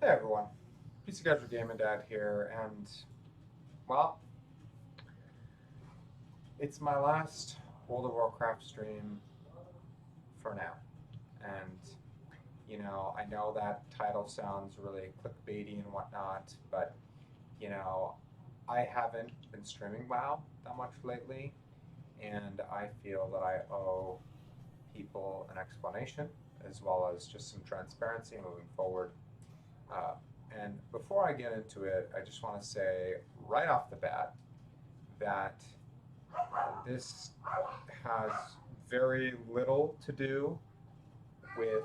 Hey everyone, PC Casual Gaming Dad here, and well, it's my last World of Warcraft stream for now. And I know that title sounds really clickbaity and whatnot, but I haven't been streaming WoW that much lately, and I feel that I owe people an explanation as well as just some transparency moving forward. Uh, and before I get into it, I just want to say right off the bat that this has very little to do with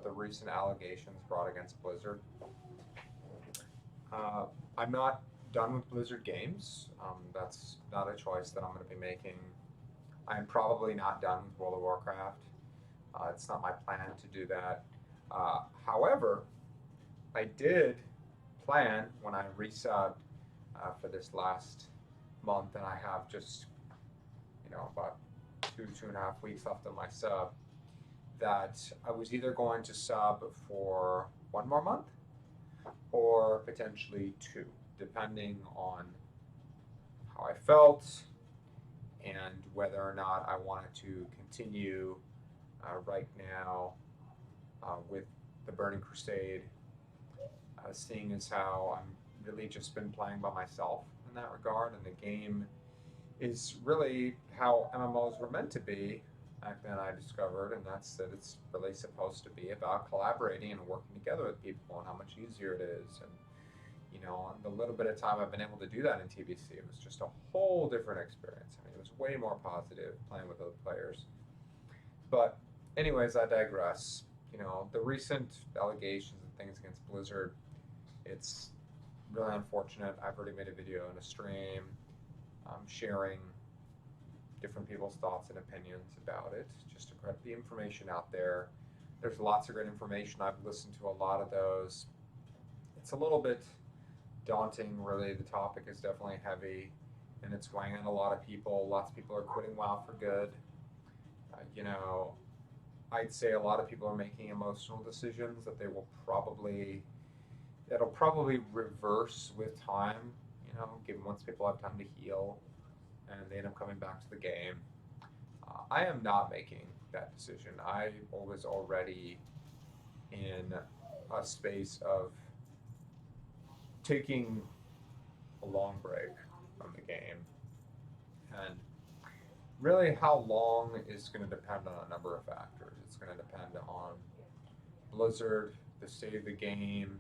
the recent allegations brought against Blizzard. Uh, I'm not done with Blizzard games. That's not a choice that I'm going to be making. I'm probably not done with World of Warcraft. It's not my plan to do that. However, I did plan when I resubbed for this last month, and I have just about 2.5 weeks left of my sub, that I was either going to sub for one more month or potentially two, depending on how I felt and whether or not I wanted to continue right now with the Burning Crusade, seeing as how I'm really just been playing by myself in that regard, and the game is really how MMOs were meant to be back then. I discovered, and that's that it's really supposed to be about collaborating and working together with people, and how much easier it is. And the little bit of time I've been able to do that in TBC, it was just a whole different experience. I mean, it was way more positive playing with other players. But, anyways, I digress. The recent allegations and things against Blizzard, it's really unfortunate. I've already made a video and a stream sharing different people's thoughts and opinions about it, just to get the information out there. There's lots of great information. I've listened to a lot of those. It's a little bit daunting, really. The topic is definitely heavy, and it's weighing on a lot of people. Lots of people are quitting WoW for good. Uh, you know, I'd say a lot of people are making emotional decisions that that'll probably reverse with time. Given once people have time to heal, and they end up coming back to the game. I am not making that decision. I was already in a space of taking a long break from the game. And really, how long is going to depend on a number of factors. It's going to depend on Blizzard, the state of the game,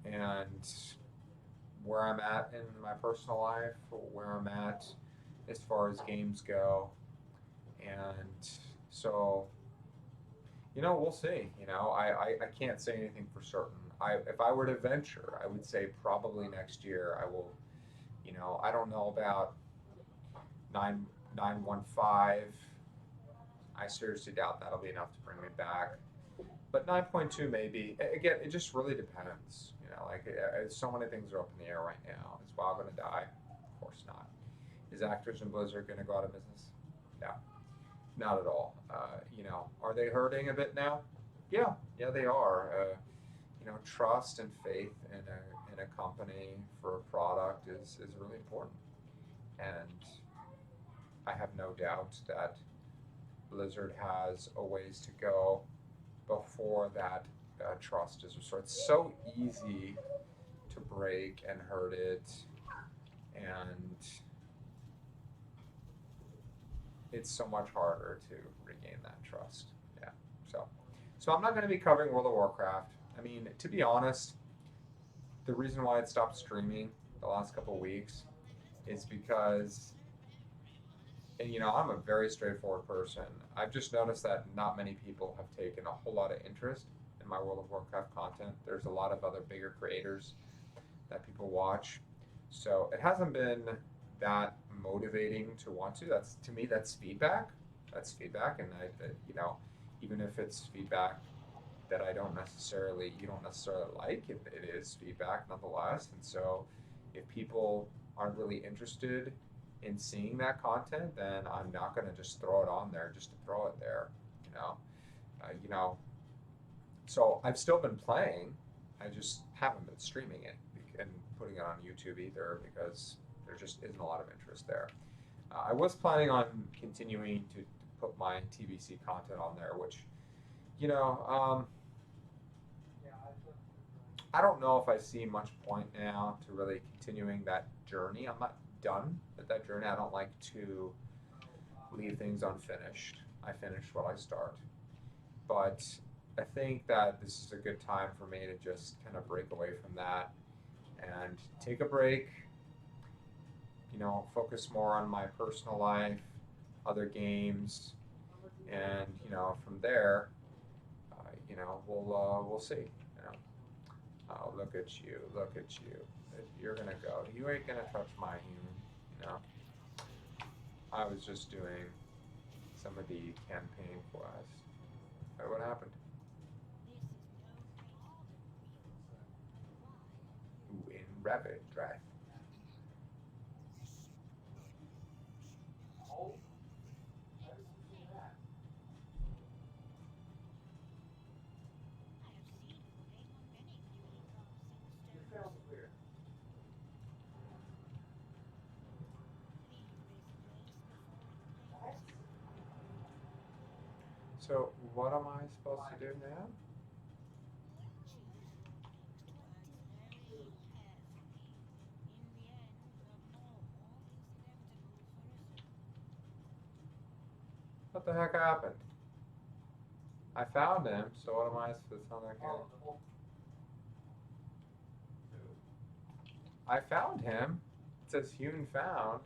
and where I'm at in my personal life, where I'm at as far as games go. And so, we'll see. I can't say anything for certain. If I were to venture, I would say probably next year I will. I don't know about 9.15. I seriously doubt that'll be enough to bring me back. But 9.2 maybe. Again, it just really depends. So many things are up in the air right now. Is WoW going to die? Of course not. Is Activision Blizzard going to go out of business? No, not at all. Are they hurting a bit now? Yeah, yeah, they are. Trust and faith in a company for a product is really important, and I have no doubt that Blizzard has a ways to go before that trust is restored. It's so easy to break and hurt it, and it's so much harder to regain that trust. Yeah. So I'm not going to be covering World of Warcraft. I mean, to be honest, the reason why I'd stopped streaming the last couple of weeks is because, and I'm a very straightforward person. I've just noticed that not many people have taken a whole lot of interest in my World of Warcraft content. There's a lot of other bigger creators that people watch. So it hasn't been that motivating to want to. That's to me, that's feedback. That's feedback, and even if it's feedback that you don't necessarily like, it is feedback nonetheless. And so, if people aren't really interested in seeing that content, then I'm not going to just throw it on there just to throw it there. You know, uh, you know. So I've still been playing. I just haven't been streaming it and putting it on YouTube either because there just isn't a lot of interest there. I was planning on continuing to put my TBC content on there, which, you know, I don't know if I see much point now to really continuing that journey. I'm not done with that journey. I don't like to leave things unfinished. I finish what I start. But I think that this is a good time for me to just kind of break away from that and take a break, focus more on my personal life, other games, and from there, we'll see. Oh, look at you, look at you. You're gonna go. You ain't gonna touch my human. You know. I was just doing some of the campaign quests. What happened? Ooh, in rapid drive. So what am I supposed to do now? What the heck happened? I found him, so what am I supposed to do? I found him. It says human found.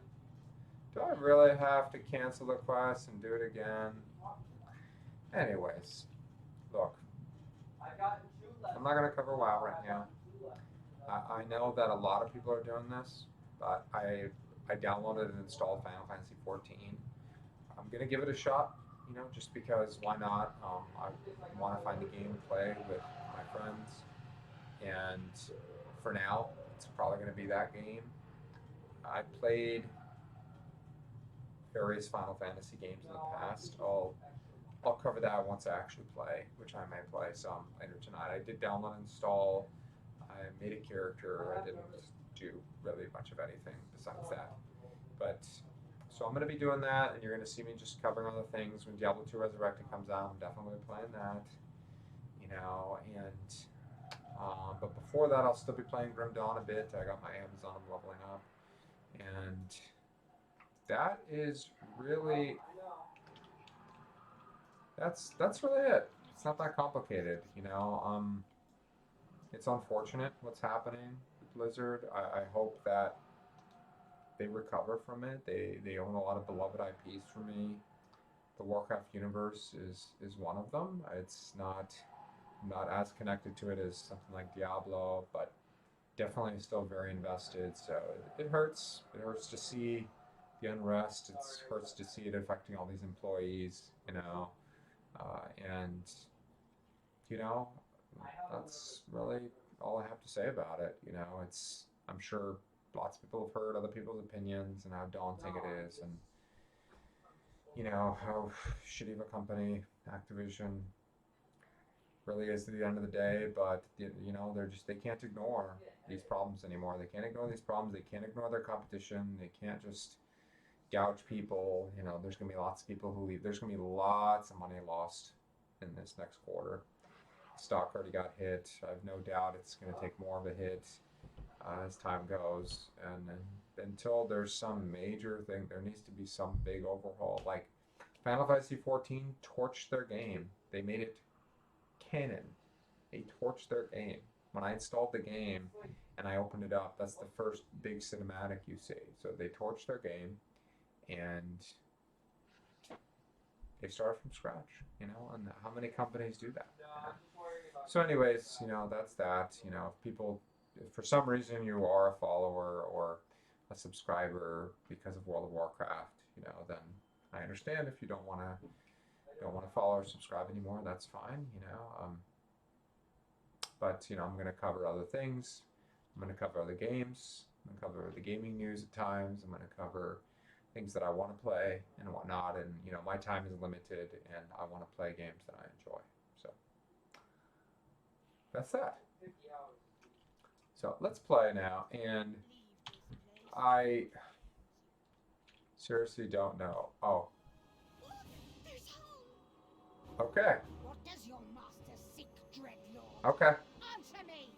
Do I really have to cancel the quest and do it again? Anyways, look. I'm not going to cover WoW right now. I know that a lot of people are doing this, but I downloaded and installed Final Fantasy 14. I'm going to give it a shot, just because why not? I want to find a game to play with my friends, and for now, it's probably going to be that game. I played various Final Fantasy games in the past. I'll cover that once I actually play, which I may play some later tonight. I did download and install. I made a character. I didn't do really much of anything besides that. But so I'm going to be doing that, and you're going to see me just covering other things. When Diablo 2 Resurrected comes out, I'm definitely playing that. But before that, I'll still be playing Grim Dawn a bit. I got my Amazon. I'm leveling up, and that is really that's really it. It's not that complicated. It's unfortunate what's happening with Blizzard. I hope that they recover from it. They own a lot of beloved IPs for me. The Warcraft universe is one of them. It's not I'm not as connected to it as something like Diablo, but definitely still very invested. So it hurts. It hurts to see the unrest. It hurts to see it affecting all these employees. And you know, that's really all I have to say about it. I'm sure lots of people have heard other people's opinions and how daunting it is, and how shitty of a company Activision really is at the end of the day. But they can't ignore these problems anymore. They can't ignore these problems. They can't ignore their competition. They can't just gouge people. There's gonna be lots of people who leave. There's gonna be lots of money lost in this next quarter. Stock already got hit. I have no doubt it's going to take more of a hit as time goes. And until there's some major thing, there needs to be some big overhaul. Like Final Fantasy 14 torched their game. They made it canon. They torched their game. When I installed the game and I opened it up, that's the first big cinematic you see. So they torched their game, and they started from scratch, and how many companies do that? So anyways, that's that. If for some reason you are a follower or a subscriber because of World of Warcraft, then I understand if you don't want to follow or subscribe anymore. That's fine, But I'm going to cover other things. I'm going to cover other games. I'm going to cover the gaming news at times. I'm going to cover things that I want to play and whatnot. And my time is limited, and I want to play games that I enjoy. So that's that. So let's play now, and I seriously don't know. Oh, okay, What does your master seek, Dreadlord? okay. Answer me!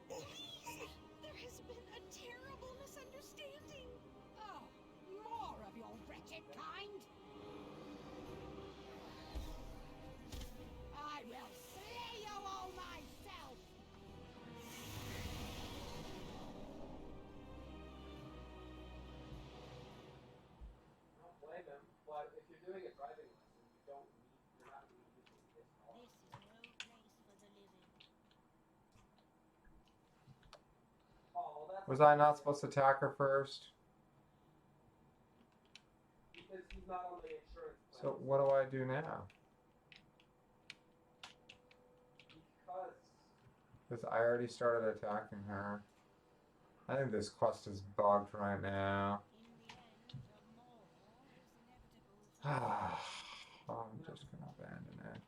Please! There has been a terrible misunderstanding. Oh, more of your wretched kind! I will slay you all myself! This is no place for the living. Was I not supposed to attack her first? So what do I do now? Because I already started attacking her. I think this quest is bugged right now. I'm just gonna abandon it.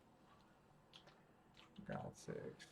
For God's sakes.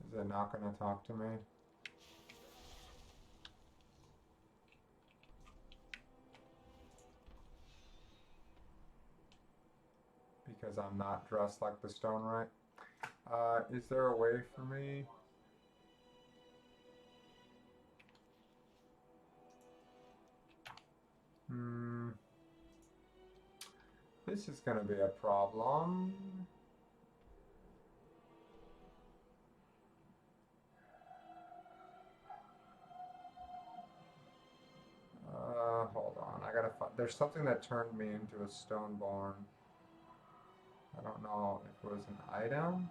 Is it not gonna talk to me? Because I'm not dressed like the stone right? Is there a way for me? This is gonna be a problem. Hold on. I gotta find. There's something that turned me into a stoneborn. I don't know if it was an item.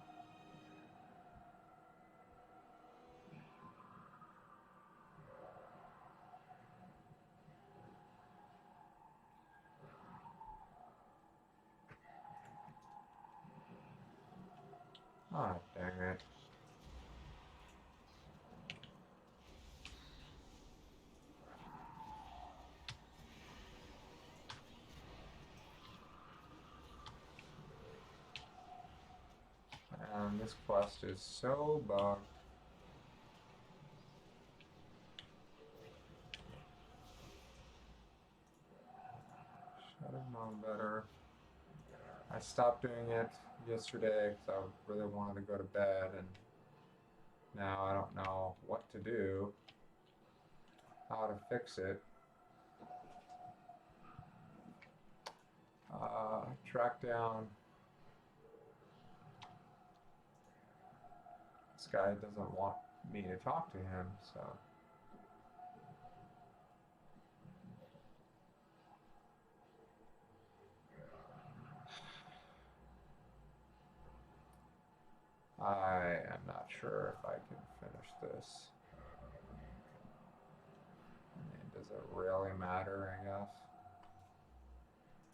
Ah, dang it. And this quest is so bugged. Should have known better. I stopped doing it yesterday because I really wanted to go to bed, and now I don't know what to do, how to fix it. Track down. This guy doesn't want me to talk to him, so. I am not sure if I can finish this. I mean, does it really matter, I guess,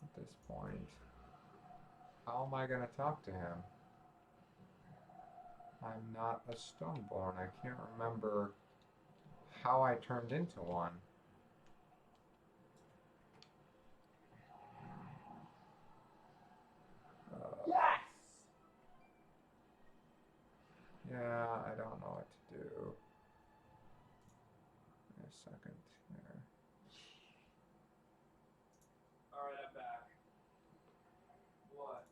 at this point? How am I going to talk to him? I'm not a stoneborn. I can't remember how I turned into one. Yes! Yeah, I don't know what to do. Wait a second here. Alright, I'm back. What?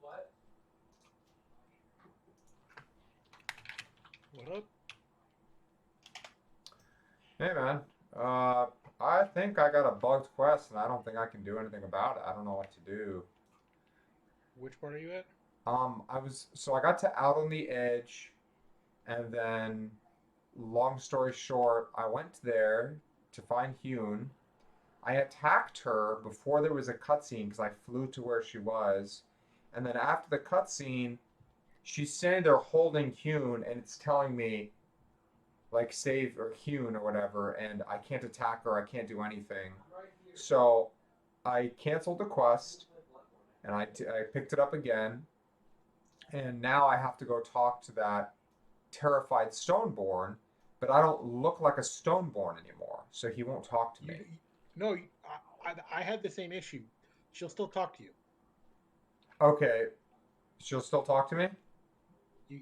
What? What up? Hey, man. I think I got a bugged quest, and I don't think I can do anything about it. I don't know what to do. Which part are you at? I got to Out on the Edge, and then, long story short, I went there to find Hune. I attacked her before there was a cutscene because I flew to where she was, and then after the cutscene, she's standing there holding Hune, and it's telling me like save or Hune or whatever, and I can't attack her. I can't do anything. So I canceled the quest, and I picked it up again, and now I have to go talk to that terrified Stoneborn, but I don't look like a Stoneborn anymore, so he won't talk to me. No, I had the same issue. She'll still talk to you. Okay, she'll still talk to me? You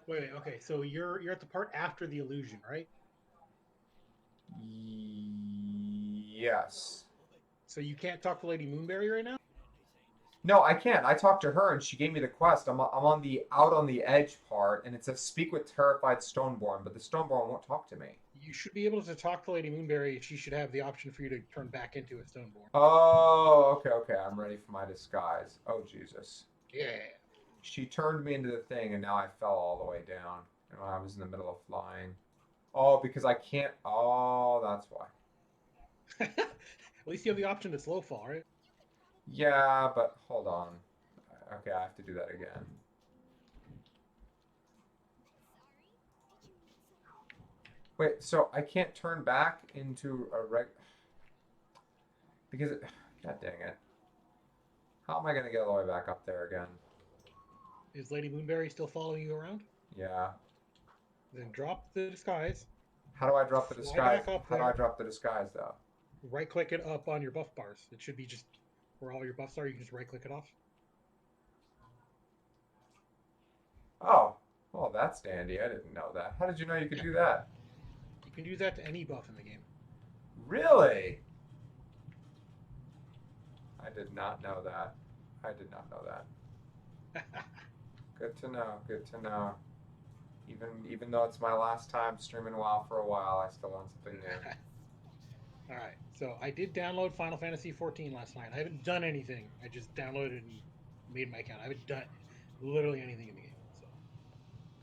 wait. Okay, so you're at the part after the illusion, right? Yes. So you can't talk to Lady Moonberry right now. No, I can't. I talked to her and she gave me the quest. I'm on the Out on the Edge part, and it says speak with terrified Stoneborn, but the Stoneborn won't talk to me. You should be able to talk to Lady Moonberry. She should have the option for you to turn back into a Stoneborn. Oh, okay. I'm ready for my disguise. Oh, Jesus. Yeah. She turned me into the thing, and now I fell all the way down. And I was in the middle of flying. Oh, because I can't. Oh, that's why. At least you have the option to slow fall, right? Yeah, but hold on. Okay, I have to do that again. Wait, so I can't turn back into a because God dang it. How am I gonna get all the way back up there again? Is Lady Moonberry still following you around? Yeah. Then drop the disguise. How do I drop the Fly disguise? back up How do there. I drop the disguise though? Right click it up on your buff bars. It should be just where all your buffs are. You can just right click it off. Oh, well, that's dandy. I didn't know that. How did you know you could Yeah. do that? You can do that to any buff in the game. Really? I did not know that. I did not know that. Good to know. Good to know. Even though it's my last time streaming WoW for a while, I still learn something new. All right. So I did download Final Fantasy 14 last night. I haven't done anything. I just downloaded and made my account. I haven't done literally anything in the game. So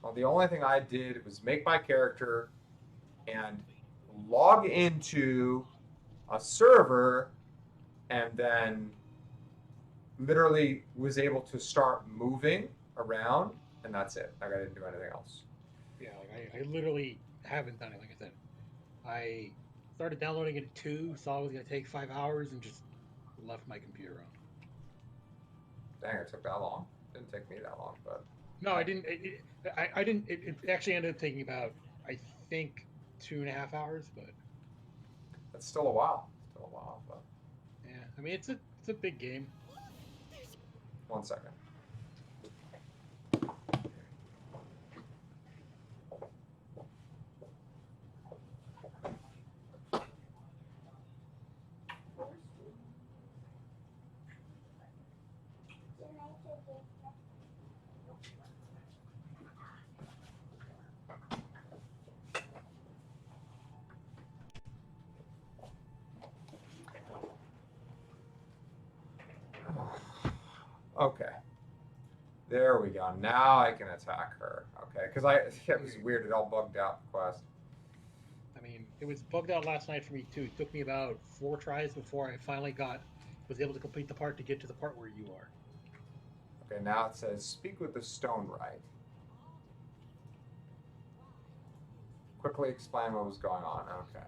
Well, the only thing I did was make my character and log into a server, and then literally was able to start moving around, and that's it. Like I didn't do anything else. yeah, like I literally haven't done it. Like I said, I started downloading it at 2, saw it was gonna take 5 hours, and just left my computer on. Dang, it took that long. Didn't take me that long, but No, I didn't. I didn't. It actually ended up taking about, I think, 2.5 hours. But it's still a while. Still a while, but yeah, I mean it's a big game. 1 second. Okay. There we go. Now I can attack her. Okay, because it was weird. It all bugged out the quest. I mean, it was bugged out last night for me too. It took me about 4 tries before I finally was able to complete the part to get to the part where you are. Okay, now it says speak with the stone right. Quickly explain what was going on. Okay.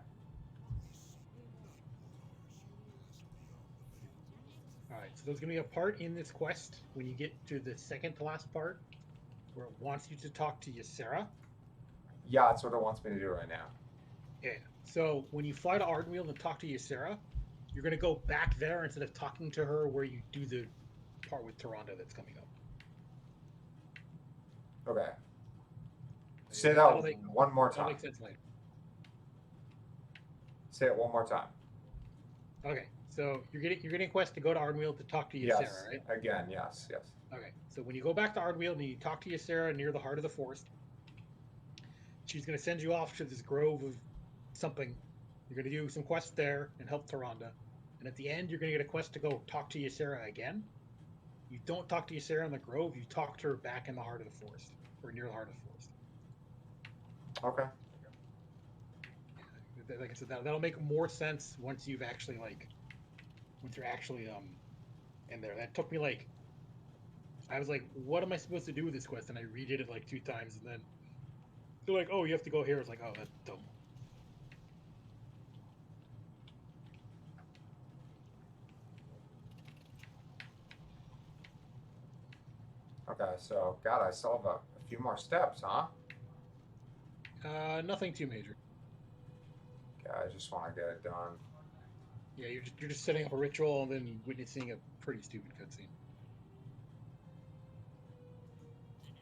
All right, so there's gonna be a part in this quest when you get to the second to last part where it wants you to talk to Ysera. Yeah, that's what it wants me to do right now. Yeah. So when you fly to Ardenweald and talk to Ysera, you're gonna go back there instead of talking to her where you do the part with Tyrande that's coming up. Okay. Say that one more That'll time. make sense later. Say it one more time. Okay. So you're getting a quest to go to Ardenweald to talk to Ysera, Yes. right? Again, yes. Okay. So when you go back to Ardenweald and you talk to Ysera near the heart of the forest, she's gonna send you off to this grove of something. You're gonna do some quests there and help Tyrande. And at the end, you're gonna get a quest to go talk to Ysera again. You don't talk to Ysera in the Grove. You talk to her back in the heart of the forest, or near the heart of the forest. Okay. Like I said, that'll make more sense once you've actually once you're actually in there. That took me I was like, what am I supposed to do with this quest? And I redid it like 2 times, and then they're like, oh, you have to go here. I was like, oh, that's dumb. Okay, so God, I still have a few more steps, huh? Nothing too major. Okay, I just want to get it done. Yeah, you're just setting up a ritual and then witnessing a pretty stupid cutscene.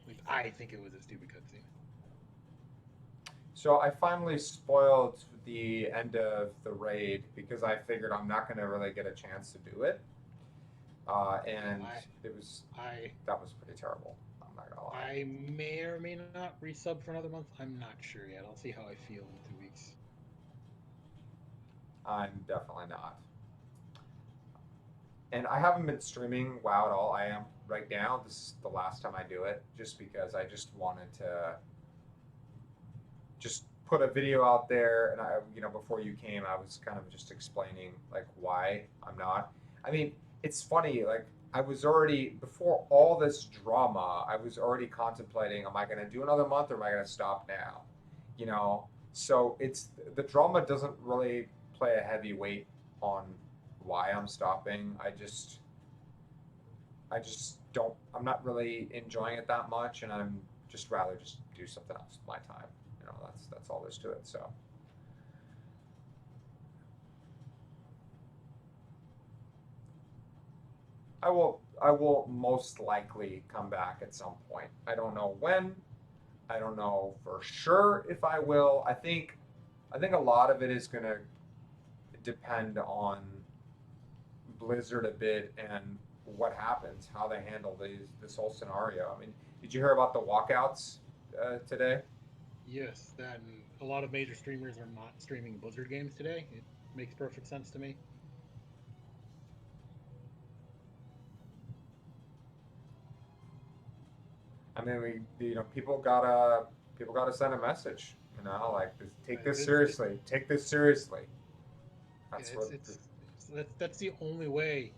At least I think it was a stupid cutscene. So I finally spoiled the end of the raid because I figured I'm not going to really get a chance to do it. And that was pretty terrible. I'm not gonna lie. I may or may not resub for another month. I'm not sure yet. I'll see how I feel in 2 weeks. I'm definitely not. And I haven't been streaming WoW at all. I am right now. This is the last time I do it, just because I just wanted to just put a video out there. And before you came, I was kind of just explaining like why I'm not. I mean, it's funny. Like I was already before all this drama. I was already contemplating: am I going to do another month, or am I going to stop now? So it's the drama doesn't really play a heavy weight on why I'm stopping. I just don't. I'm not really enjoying it that much, and I'm just rather just do something else with my time. That's all there's to it. So. I will most likely come back at some point. I don't know when. I don't know for sure if I will. I think a lot of it is going to depend on Blizzard a bit and what happens, how they handle this whole scenario. I mean, did you hear about the walkouts today? Yes, that and a lot of major streamers are not streaming Blizzard games today. It makes perfect sense to me. I mean, people gotta send a message. Like take this seriously. Take this seriously. That's the only way.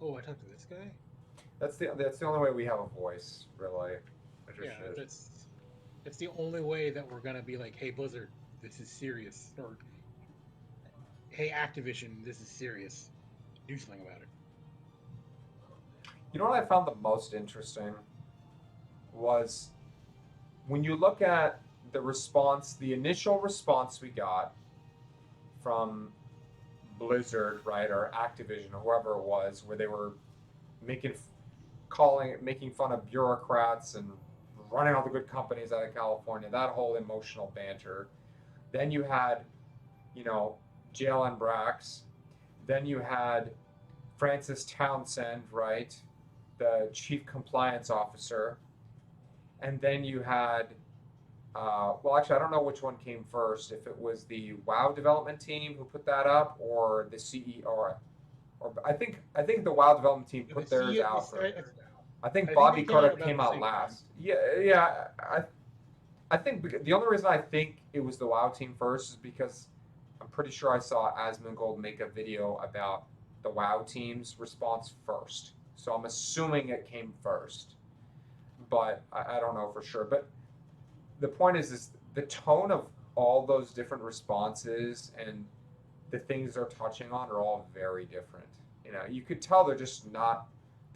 Oh, I talked to this guy. That's the only way we have a voice, really. That's the only way that we're gonna be like, hey Blizzard, this is serious, or hey Activision, this is serious. Do something about it. You know what I found the most interesting was when you look at the initial response we got from Blizzard, right, or Activision, or whoever it was, where they were making fun of bureaucrats and running all the good companies out of California, that whole emotional banter. Then you had, Jalen Brax. Then you had Francis Townsend, right, the chief compliance officer. And then you had, actually, I don't know which one came first, if it was the WoW development team who put that up, or the CEO, or I think the WoW development team put theirs out. I think Bobby Carter came out last. Yeah. I think the only reason I think it was the WoW team first is because I'm pretty sure I saw Asmongold make a video about the WoW team's response first. So I'm assuming it came first, but I don't know for sure. But the point is the tone of all those different responses and the things they're touching on are all very different. You could tell they're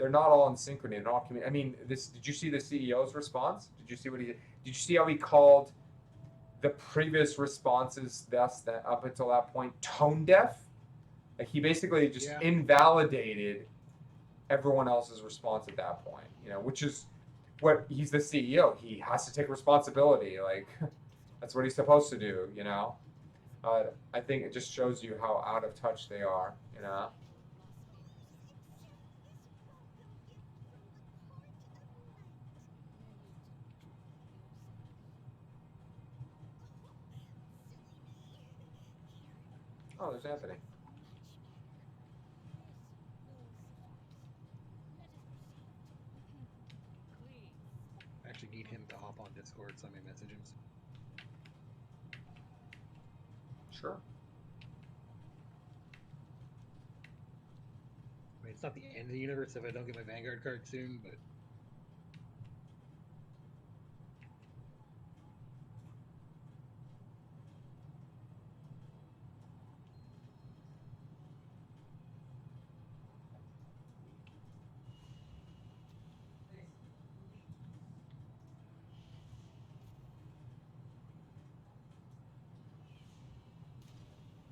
not all in synchrony. They're all I mean, did you see the CEO's response? Did you see what did you see how he called the previous responses that up until that point tone deaf? Like he basically just invalidated everyone else's response at that point, which is what he's the CEO. He has to take responsibility. Like that's what he's supposed to do, I think it just shows you how out of touch they are, Oh, there's Anthony. actually need him to hop on Discord, so I may message him. Sure. I mean, it's not the end of the universe if I don't get my Vanguard card soon, but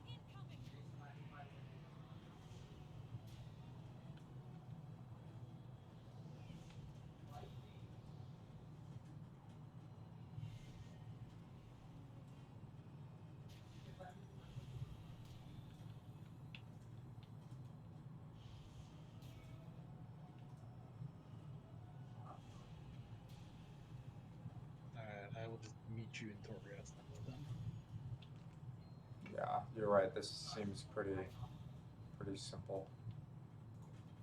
Incoming! I will just meet you in Torghast when it's done. Yeah, you're right. This seems pretty simple.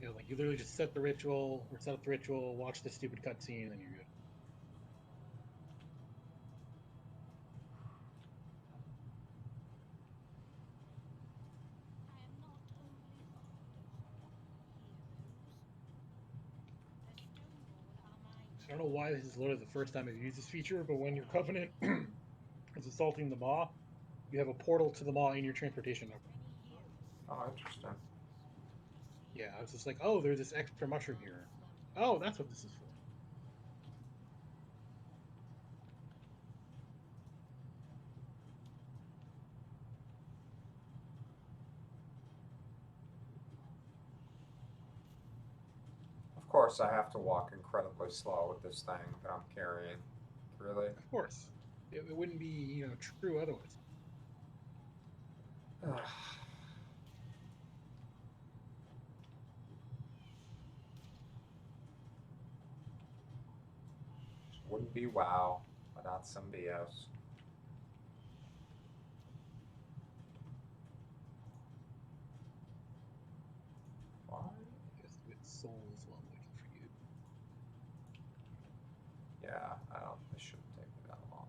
You know, like you literally just set the ritual, or set up the ritual, watch the stupid cutscene, and then you're good. I am not only fond of heroes. The Stoneborn are my I don't know why this is loaded the first time I've used this feature, but when your Covenant is assaulting the Maw, you have a portal to the Maw in your transportation number. many years. Oh, interesting. Yeah, I was just like, oh, there's this extra mushroom here. Oh, that's what this is for. Of course, I have to walk incredibly slow with this thing that I'm carrying. Really? Of course. It wouldn't be, you know, true otherwise. Wouldn't be WoW without some BS. Why? Just with souls while I'm waiting for you. Yeah, I don't. This shouldn't take me that long.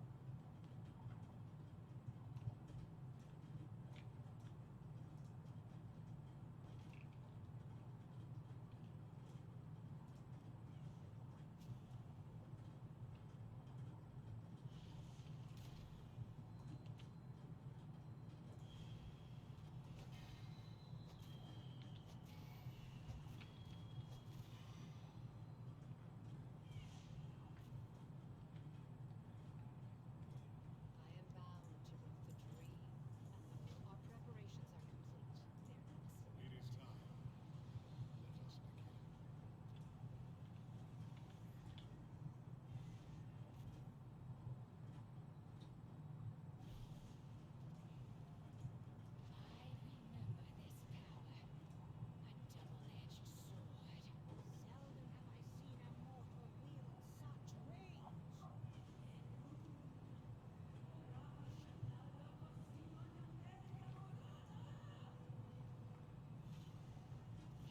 I am bound to root the tree, and our preparations are complete. It is time. Let us begin. I remember this power. A double-edged sword. Seldom have I seen a mortal wield such range.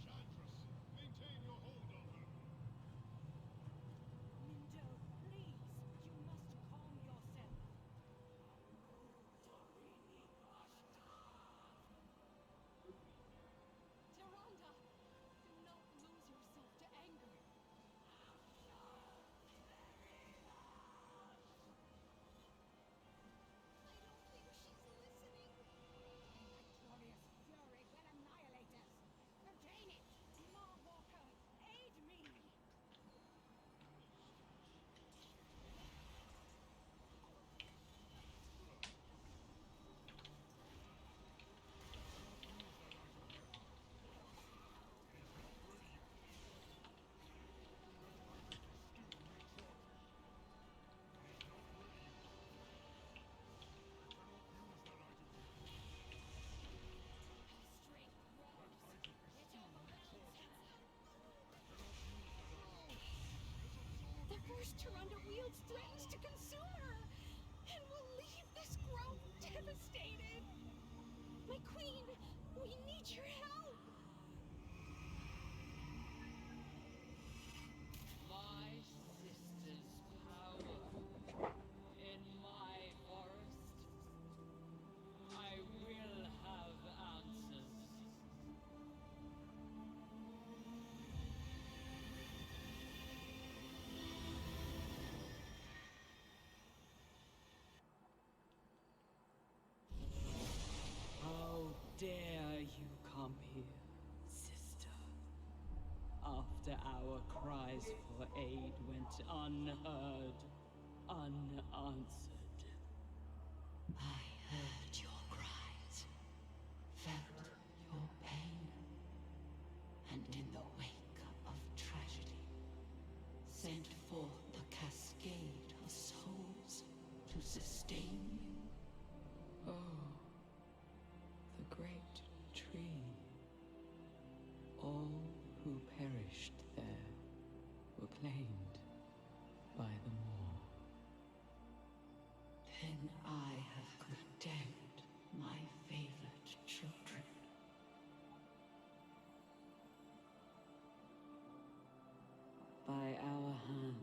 Chandras, maintain your hold on her. Mindo, please, you must calm yourself. Tyrande, do not lose yourself to anger. I don't think she's listening. My victorious fury will annihilate us. Obtain it! Marwalker, aid me! Strength grows. It overwhelms her. The force Tyrande wields threatens to consume her, and will leave this grove devastated. My queen, we need your help. My sister's our cries for aid went unheard, unanswered. I heard your cries, felt your pain, and in the wake of tragedy, sent forth the cascade of souls to sustain you. Oh, the great tree. All who perished there were claimed by the Maw. Then I have condemned my favored children. By our hand,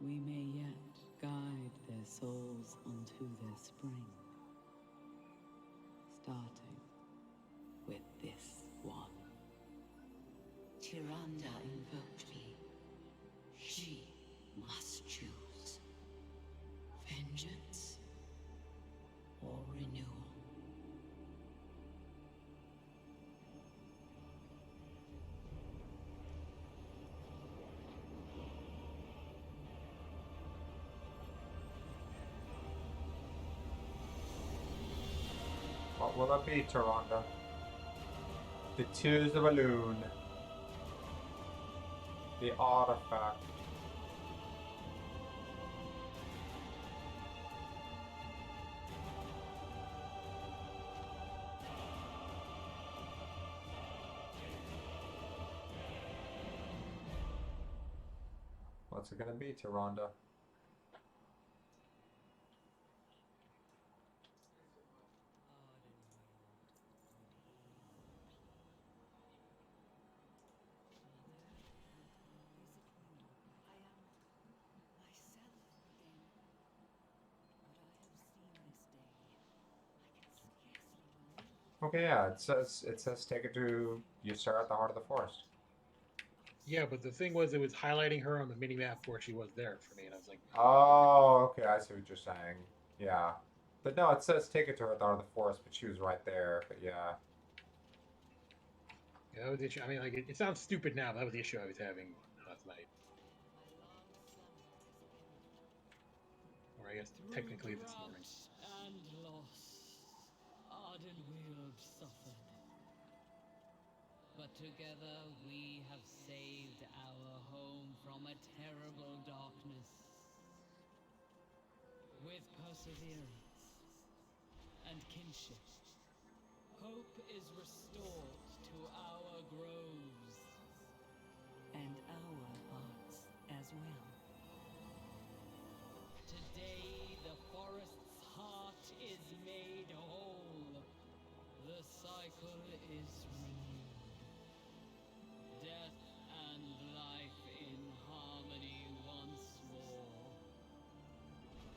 we may yet guide their souls onto their spring. Starting with this one. Tyrande invoked me. She must choose. Vengeance or renewal. What will it be, Tyrande? The Tears of Elune. The artifact. What's it gonna be, Tyrande? Okay, yeah, it says take it to Ysera at the heart of the forest. Yeah, but the thing was, it was highlighting her on the mini map where she was there for me, and I was like, Oh, okay, I see what you're saying. Yeah. But no, it says take it to her at the heart of the forest, but she was right there, but yeah. yeah, that was the issue. I mean, like, it sounds stupid now, but that was the issue I was having last night. Or I guess technically this morning. And loss, Ardenweald suffered. But together we have saved our home from a terrible darkness. With perseverance and kinship, hope is restored to our groves. And our hearts as well. Today the forest's heart is made whole. The cycle is renewed. Death and life in harmony once more.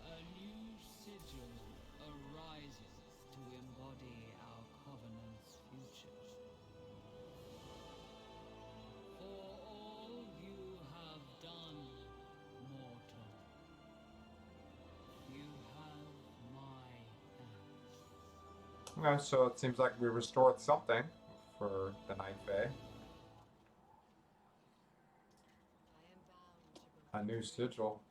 A new sigil arises to embody our covenant's future. For all you have done, mortal, you have my thanks. Okay, so it seems like we restored something for the Night Fae. A new sigil.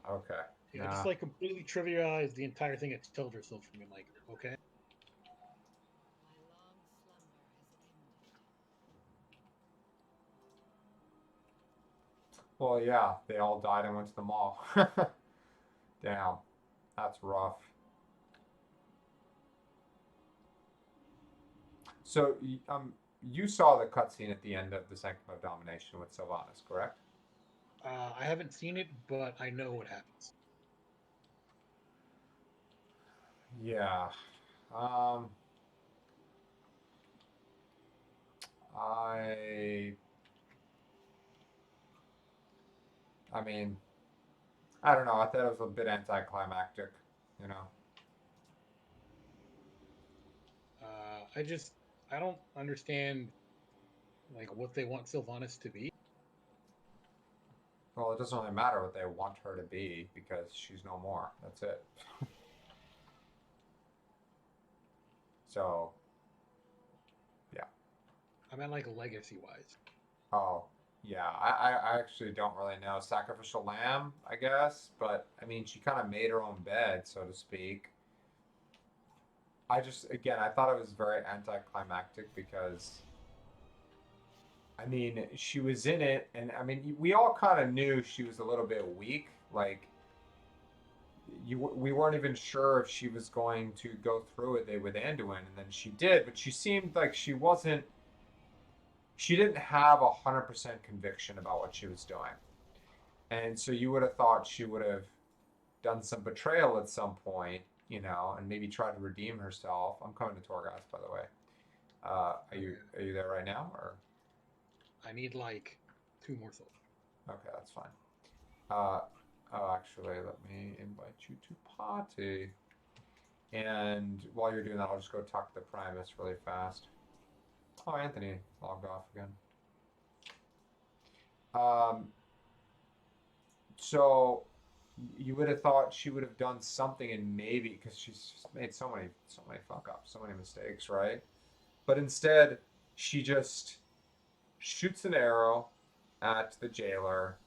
Okay. Yeah, Nah. just like completely trivialized the entire thing at Tildersville for me. Like, okay. Well, yeah, they all died and went to the mall. Damn, that's rough. So, you saw the cutscene at the end of the Sanctum of Domination with Sylvanas, correct? I haven't seen it, but I know what happens. Yeah. I mean, I don't know. I thought it was a bit anticlimactic, you know. I don't understand like what they want Sylvanas to be. Well, it doesn't really matter what they want her to be because she's no more. That's it. So, yeah. I meant like legacy wise. Oh, yeah. I actually don't really know. Sacrificial lamb, I guess. But, I mean, she kind of made her own bed, so to speak. Again, I thought it was very anticlimactic because, I mean, she was in it, and I mean, we all kind of knew she was a little bit weak. Like, we weren't even sure if she was going to go through it with Anduin, and then she did, but she seemed like she didn't have 100% conviction about what she was doing. And so you would have thought she would have done some betrayal at some point, and maybe try to redeem herself. I'm coming to Torghast, by the way. Are you there right now, or? I need like 2 more souls. Okay, that's fine. Actually, let me invite you to party. And while you're doing that, I'll just go talk to the Primus really fast. Oh, Anthony logged off again. So you would have thought she would have done something, and maybe because she's made so many fuck ups, so many mistakes, right? But instead, she just shoots an arrow at the jailer.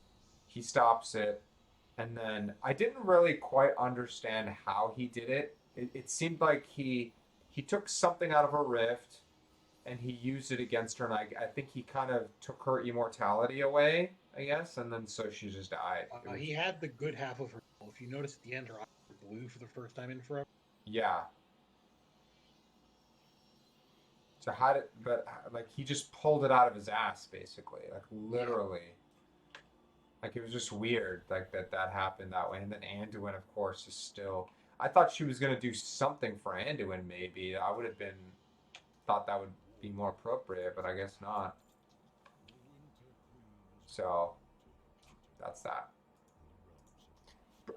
He stops it, and then I didn't really quite understand how he did it. It seemed like he took something out of her rift and he used it against her, and I think he kind of took her immortality away, I guess, and then so she just died. He had the good half of her. If you notice at the end, her eyes were blue for the first time in forever. Yeah. So how did, but like he just pulled it out of his ass, basically, like literally. Yeah. Like it was just weird, like that happened that way, and then Anduin, of course, is still. I thought she was gonna do something for Anduin, maybe. I would have thought that would be more appropriate, but I guess not. So that's that.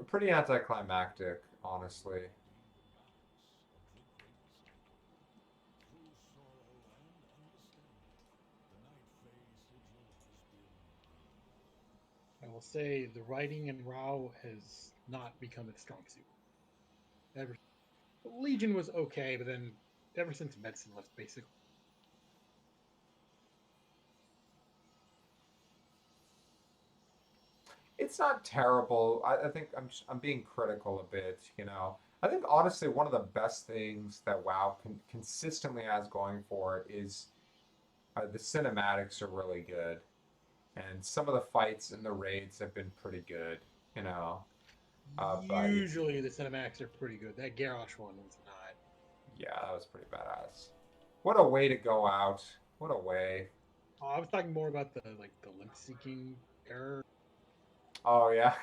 Pretty anticlimactic, honestly. I will say the writing in WoW has not become its strong suit. Legion was okay, but then ever since Medicine left, basically. It's not terrible. I think I'm being critical a bit. I think honestly one of the best things that WoW consistently has going for it is the cinematics are really good, and some of the fights in the raids have been pretty good. You know, but Usually the cinematics are pretty good. That Garrosh one was not. yeah, that was pretty badass. What a way to go out! What a way! Oh, I was talking more about the limp seeking error. Oh yeah,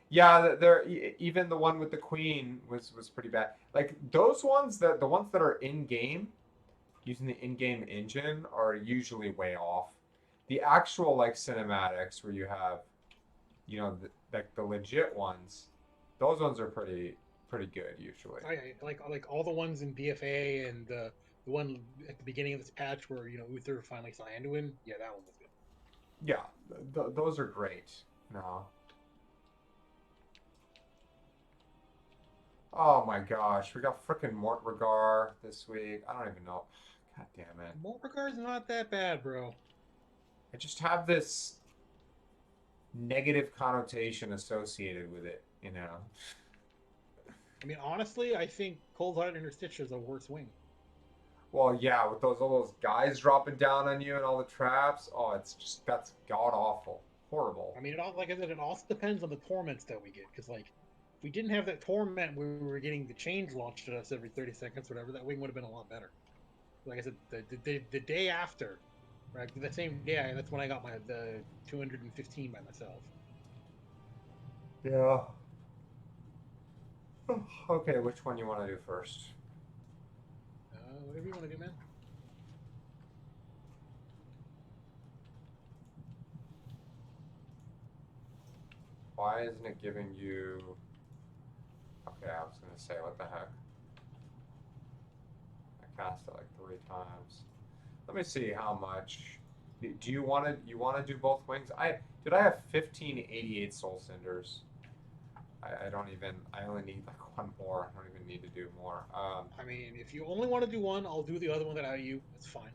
yeah. There, even the one with the queen was pretty bad. Like those ones the ones that are in game, using the in-game engine, are usually way off. The actual like cinematics where you have, like the legit ones, those ones are pretty good usually. I like all the ones in BFA and the one at the beginning of this patch where Uther finally saw Anduin. Yeah, that one was good. Yeah, those are great. No. Oh my gosh, we got frickin' Mortregar this week. I don't even know. God damn it. Mortregar's not that bad, bro. I just have this negative connotation associated with it. I mean, honestly, I think Cold Heart Interstitial is a worse wing. Well, yeah, with all those guys dropping down on you and all the traps. Oh, that's god awful, horrible. I mean, like I said, it also depends on the torments that we get. Because if we didn't have that torment, we were getting the chains launched at us every 30 seconds, whatever. That wing would have been a lot better. Like I said, the day after, right? The same day, that's when I got the 215 by myself. Yeah. Okay, which one you want to do first? Whatever you want to do, man. Why isn't it giving you... Okay, I was going to say, what the heck? I cast it like 3 times. Let me see how much... Do you want to do both wings? I have 1588 Soul Cinders. I only need like 1 more. I don't even need to do more. I mean, if you only want to do one, I'll do the other one without you. It's fine.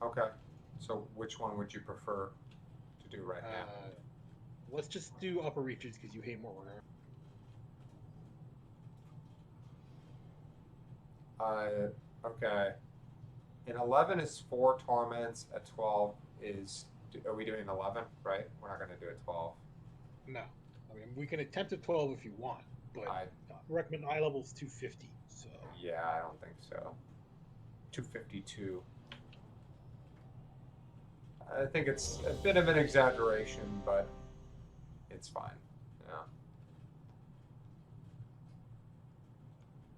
Okay. So which one would you prefer to do right now? Let's just do upper reaches because you hate more order. Okay. In 11 is 4 torments. At 12 is. Are we doing 11? Right? We're not going to do it 12. No, I mean we can attempt at 12 if you want, but I recommend eye level's 250. So Yeah, I don't think so. 252. I think it's a bit of an exaggeration, but it's fine. Yeah.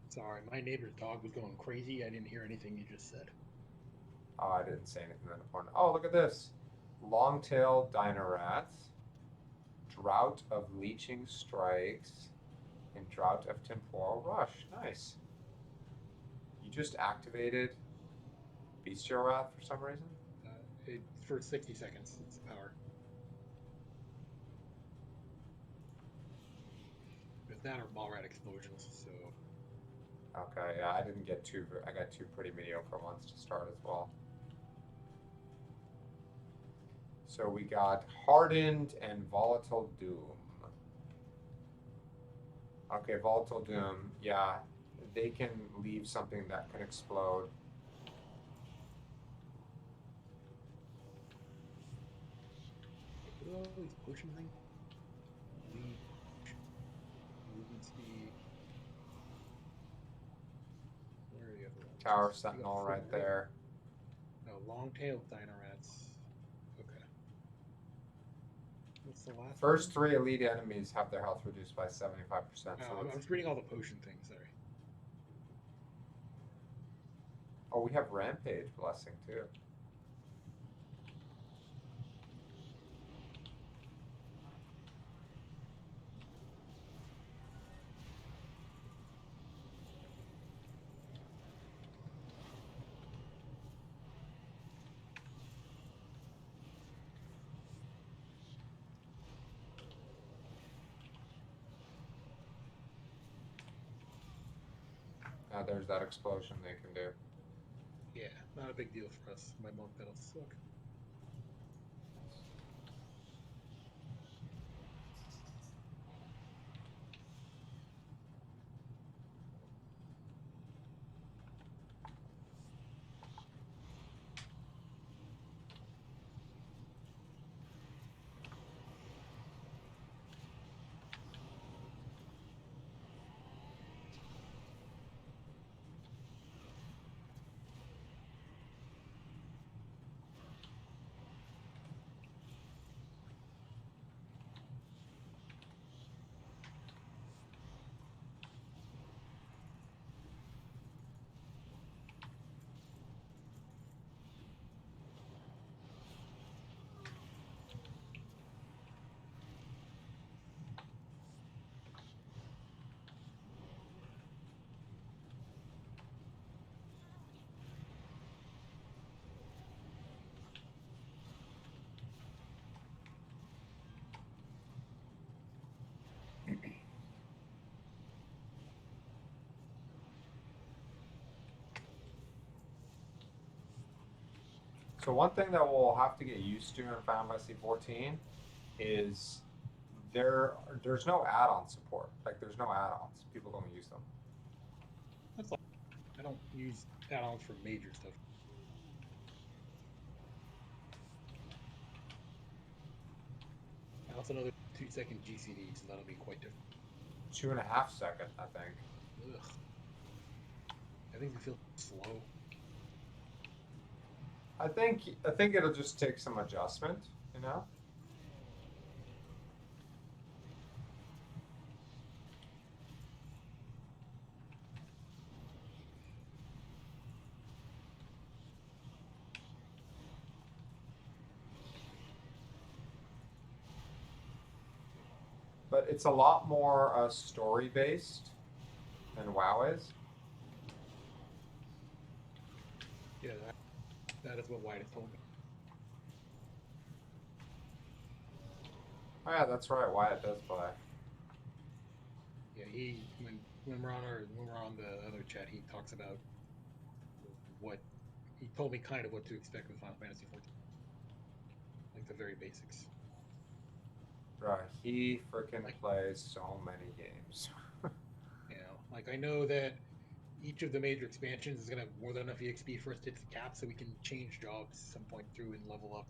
sorry, my neighbor's dog was going crazy. I didn't hear anything you just said. Oh, I didn't say anything that important. Oh, look at this. Long-tailed Dinorath, Drought of Leeching Strikes, and Drought of Temporal Rush. Nice. You just activated Bestial Wrath for some reason? For 60 seconds, it's power. With that or ball rat explosions, so Okay, yeah, I didn't get two. I got two pretty mediocre ones to start as well. So we got Hardened and Volatile Doom. Okay, Volatile Doom, yeah, they can leave something that can explode. what are all these potion things? Lead, movement speed. Where are the other ones? Tower You got Sentinel four, right there. No, long-tailed Dinorats. Okay. What's the last First one? 3 elite enemies have their health reduced by 75%. So I'm let's- just reading all the potion things. Sorry. Oh, we have Rampage Blessing too. There's that explosion they can do. Yeah, not a big deal for us. My monk that'll suck. So one thing that we'll have to get used to in Final Fantasy 14 is there's no add-on support. Like there's no add-ons. People don't use them. That's like I don't use add-ons for major stuff. I also know there's 2-second GCD, so that'll be quite different. 2.5 seconds, I think. Ugh. I think they feel slow. I think it'll just take some adjustment, you know. But it's a lot more story-based than WoW is. Yeah, that is what White has told me. Oh yeah, that's right. Wyatt does play. Yeah, when we're on the other chat, he talks about what he told me kind of what to expect with Final Fantasy 14, like the very basics. Right. He freaking Like- plays so many games. You know, like I know that each of the major expansions is gonna have more than enough EXP for us to hit the cap, so we can change jobs some point through and level up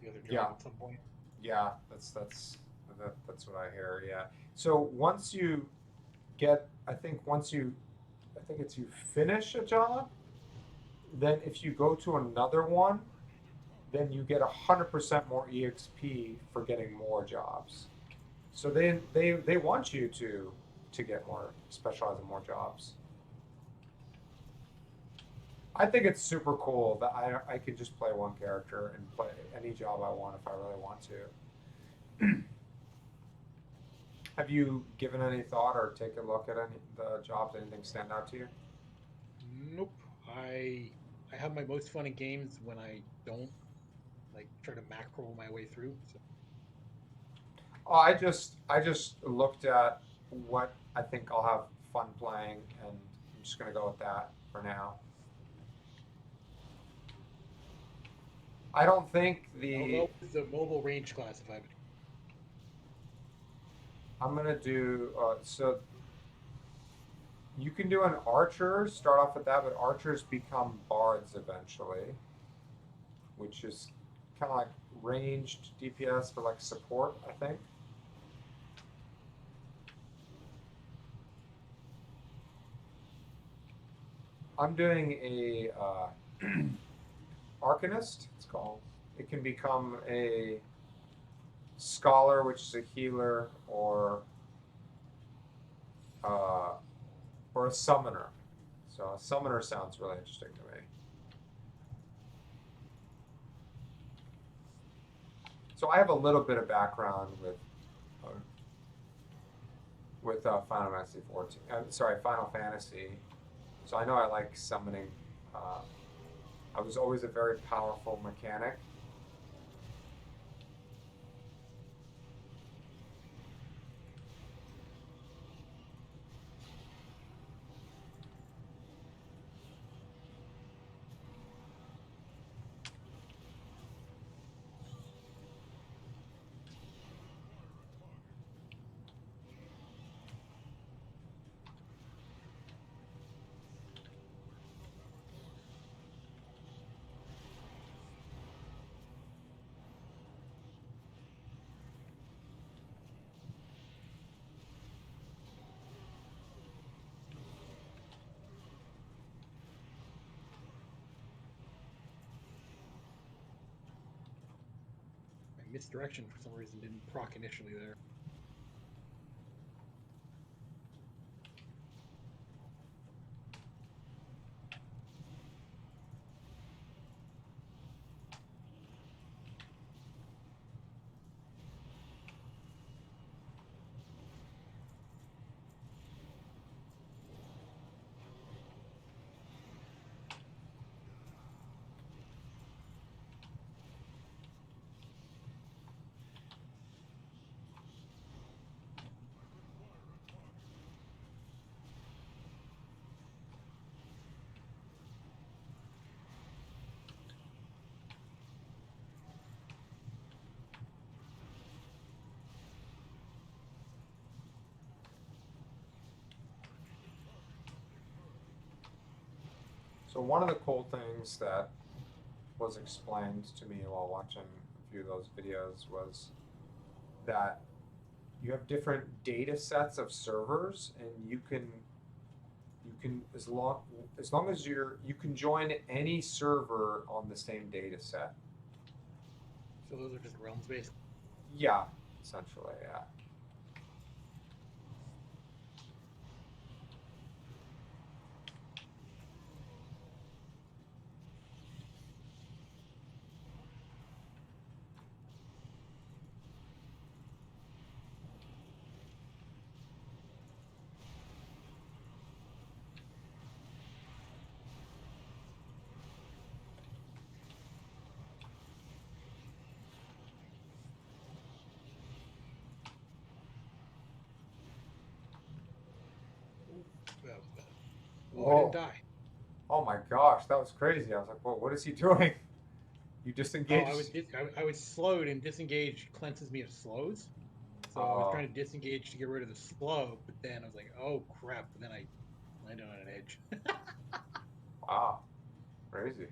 the other job Yeah. at some point. Yeah, that's what I hear. Yeah. So once you get, I think it's you finish a job, then if you go to another one, then you get 100% more EXP for getting more jobs. So they want you to get more specialize in more jobs. I think it's super cool that I can just play one character and play any job I want if I really want to. Have you given any thought or take a look at any the jobs? Anything stand out to you? Nope. I have my most fun in games when I don't like try to macro my way through. So Oh, I just looked at what I think I'll have fun playing, and I'm just gonna go with that for now. I don't think I'll the go with the mobile range class if I have it. I'm gonna do so. You can do an archer, start off with that, but archers become bards eventually, which is kind of like ranged DPS for like support, I think. I'm doing a arcanist, it's called. It can become a scholar, which is a healer, uh, or a summoner. So a summoner sounds really interesting to me. So I have a little bit of background uh, with Final Fantasy 14. Sorry, Final Fantasy. So I know I like summoning. Uh, I was always a very powerful mechanic. My misdirection for some reason didn't proc initially there. So one of the cool things that was explained to me while watching a few of those videos was that you have different data sets of servers, and you can as long as you can join any server on the same data set. So those are just realms based. Yeah, essentially, yeah. Ooh, that was bad. Oh, I Oh. didn't die. Oh my gosh, that was crazy. I was like, "Whoa, what is he doing?" You Oh, disengaged. I was slowed, and disengage cleanses me of slows. So I was Oh, trying to disengage to get rid of the slow, but then I was like, oh crap! But then I landed on an edge. wow, crazy.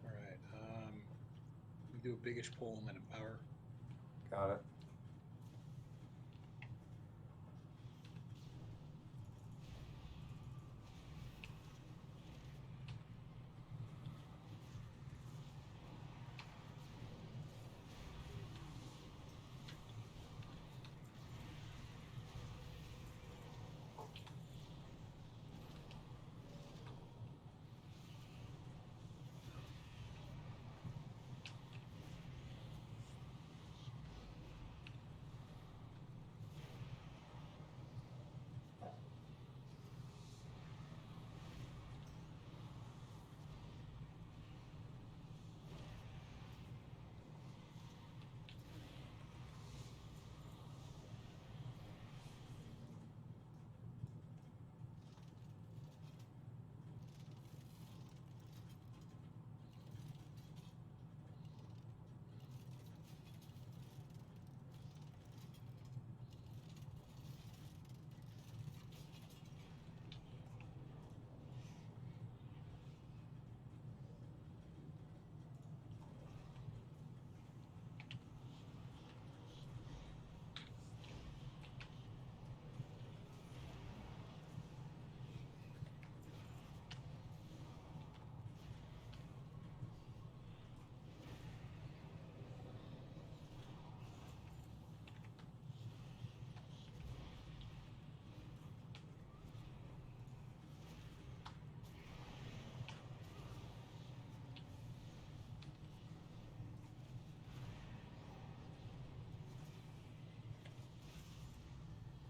All right. We do a biggish pull and then empower. Got it.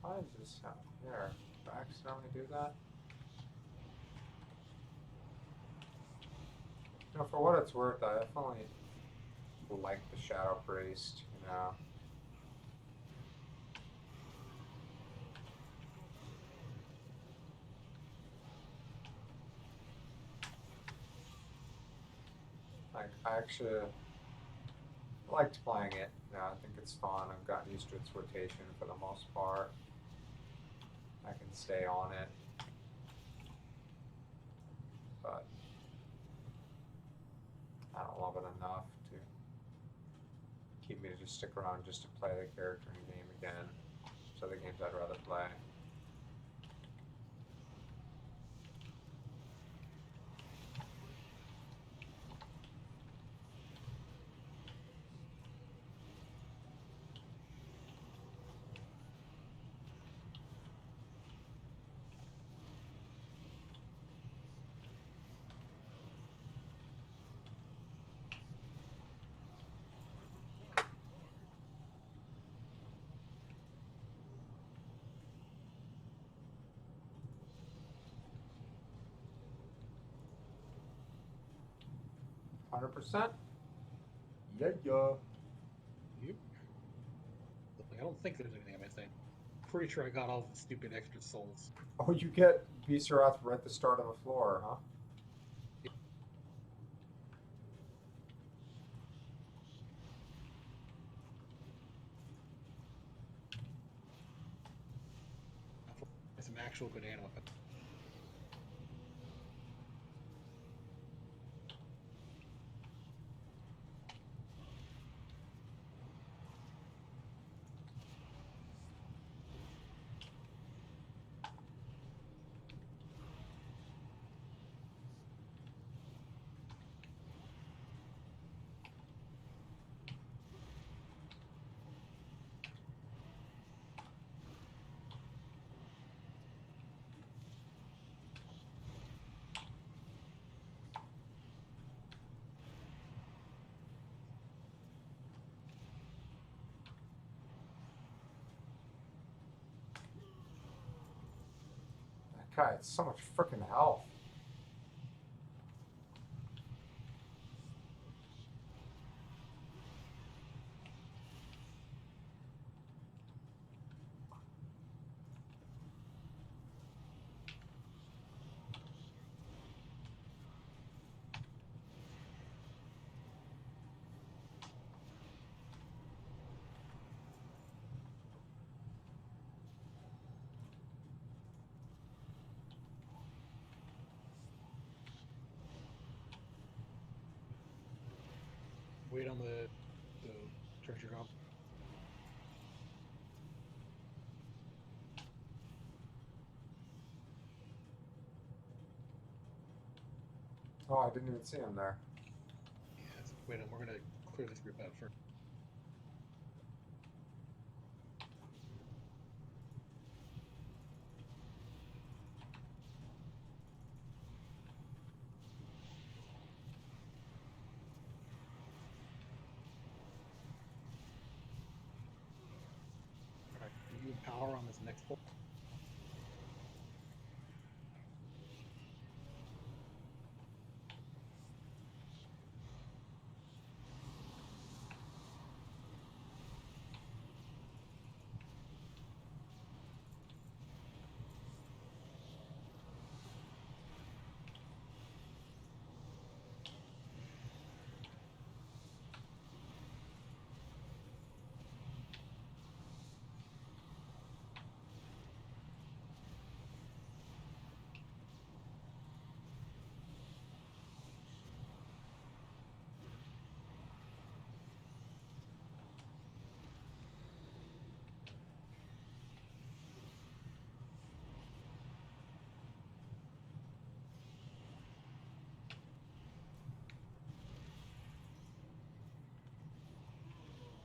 Why is this out here? Did I accidentally do that? For what it's worth, I definitely like the Shadow Priest. Like I actually liked playing it. I think it's fun. I've gotten used to its rotation for the most part. I can stay on it, but I don't love it enough to keep me to just stick around just to play the character in the game again. So the games I'd rather play. 100%. Yeah, yeah. Yep. I don't think there's anything I'm missing. Pretty sure I got all the stupid extra souls. Oh, you get Viseroth right at the start of the floor, huh? Some actual banana weapon. God, it's so much freaking health. Wait on the treasure hub. Oh, I didn't even see him there. Yeah, wait on. We're gonna clear this group out first. All right, you power on this next floor.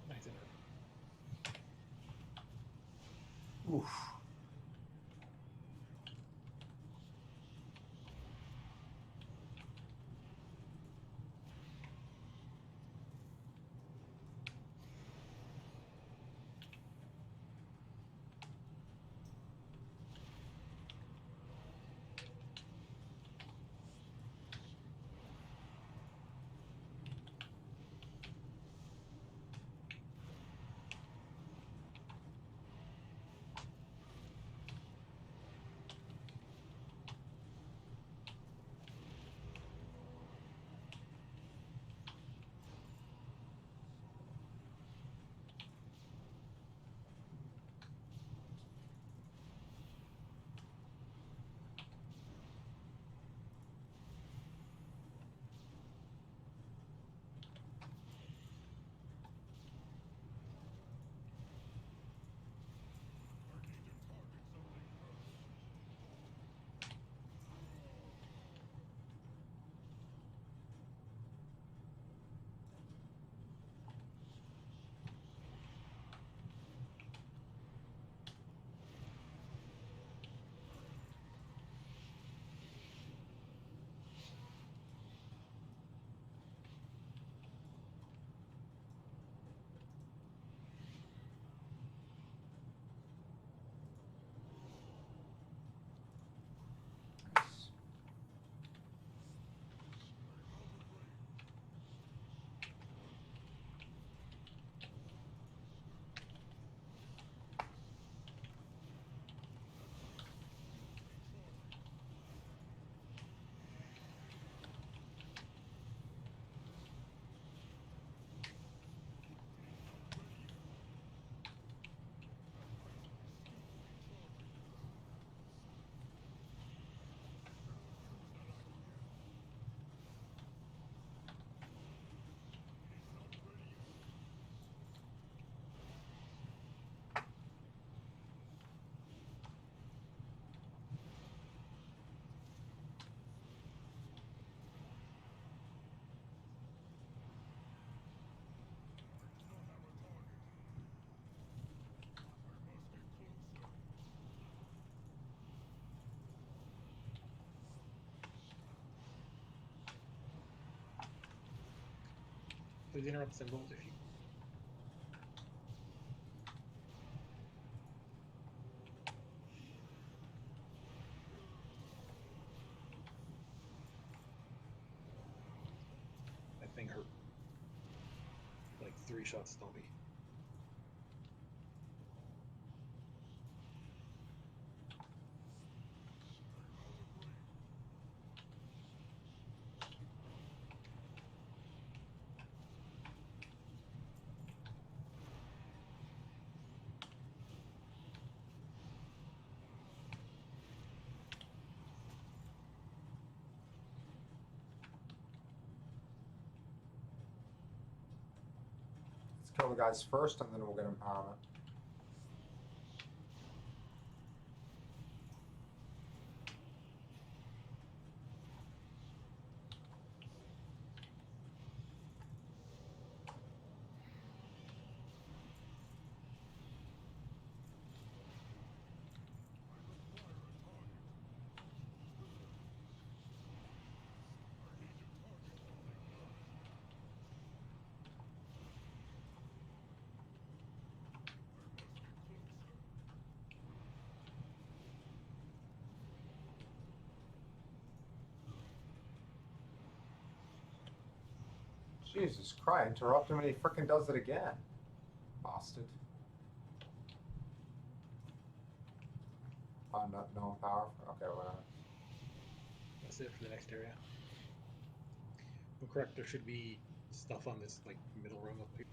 Nice. Oof. Nice. Please interrupt symbols if you. 3-shot stealthy. Let's kill the guys first, and then we'll get empowerment. Jesus Christ, interrupt him and he frickin' does it again. Bastard. Oh, no power? Okay, whatever. That's it for the next area. I'm correct, there should be stuff on this like middle room up here.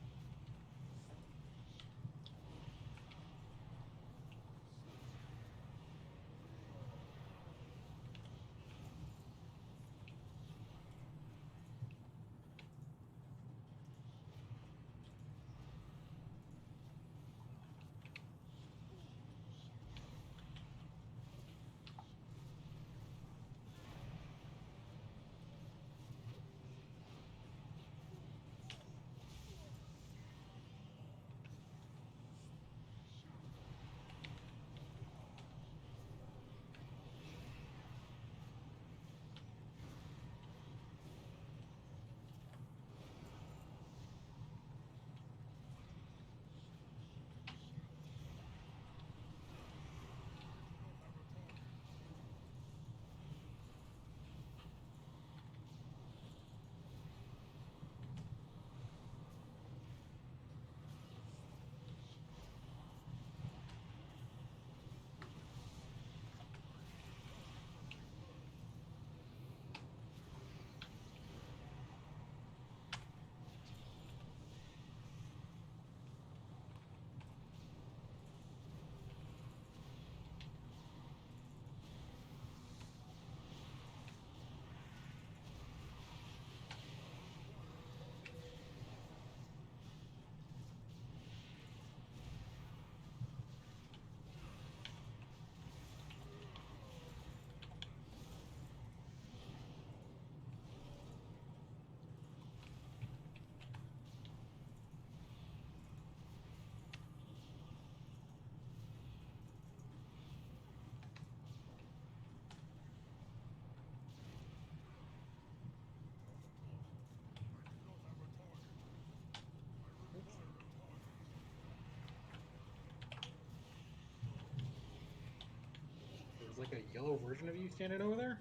There's like a yellow version of you standing over there?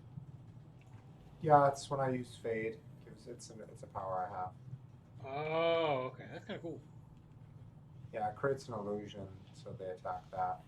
Yeah, that's when I use Fade. It's a power I have. Oh, okay. That's kind of cool. Yeah, it creates an illusion, so they attack that.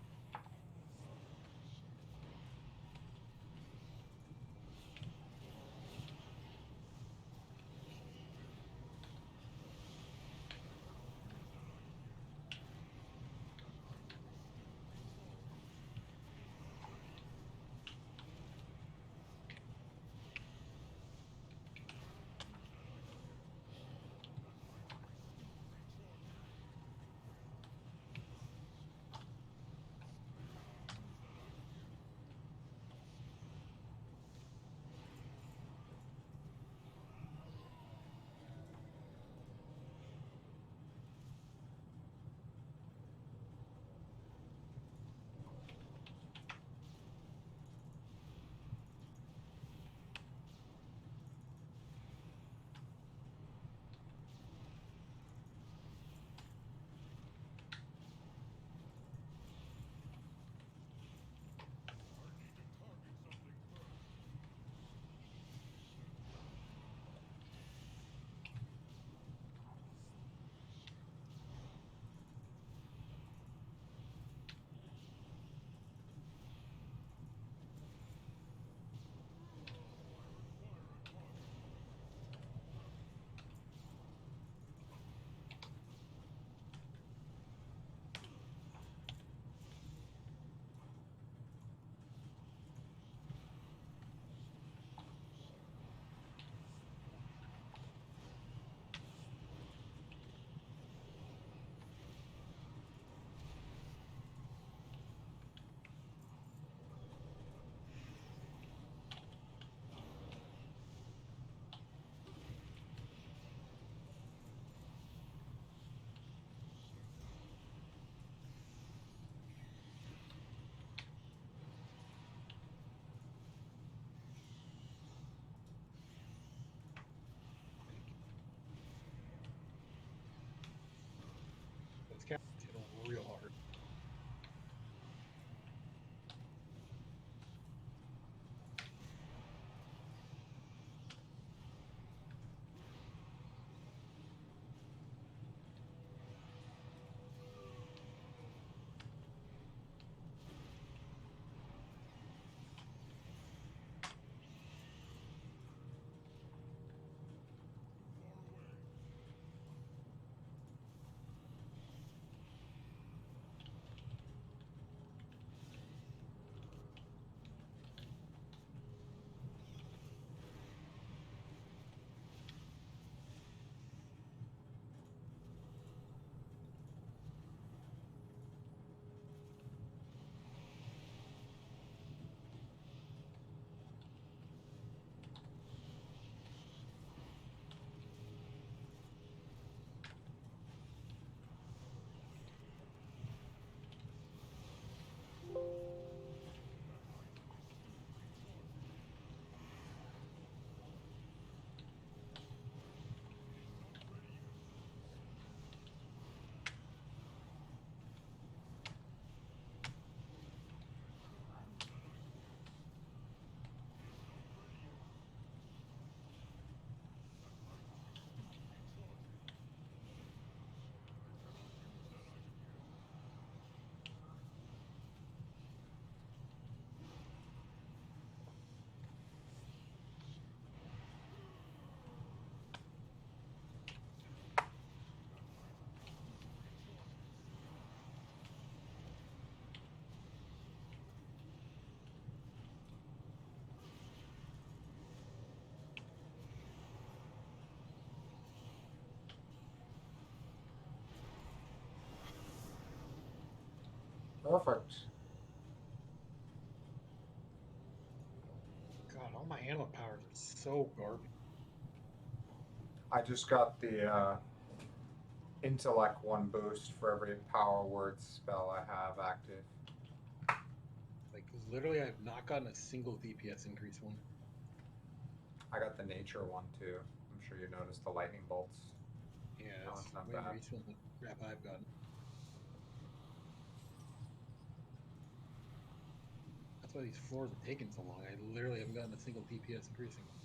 This cat is hitting real hard. Perfect. God, all my animal powers are so garbage. I just got the intellect 1 boost for every power word spell I have active. Like, literally, I've not gotten a single DPS increase one. I got the nature 1 too. I'm sure you noticed the lightning bolts. Yeah, That that's one's not way bad. more useful than the crap I've gotten. That's why these floors are taking so long. I literally haven't gotten a single DPS increasing one.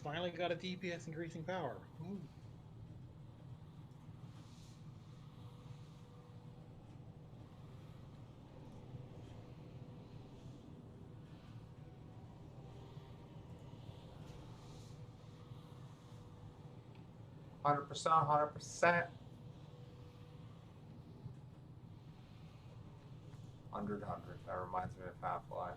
Finally got a DPS increasing power. Ooh. $100%, 100%. 100, 100. That reminds me of Half-Life.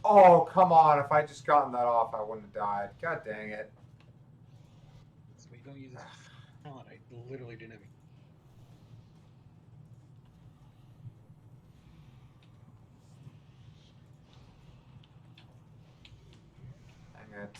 Oh, come on. If I just gotten that off, I wouldn't have died. God dang it. So you don't use this talent. I literally didn't have. Dang it.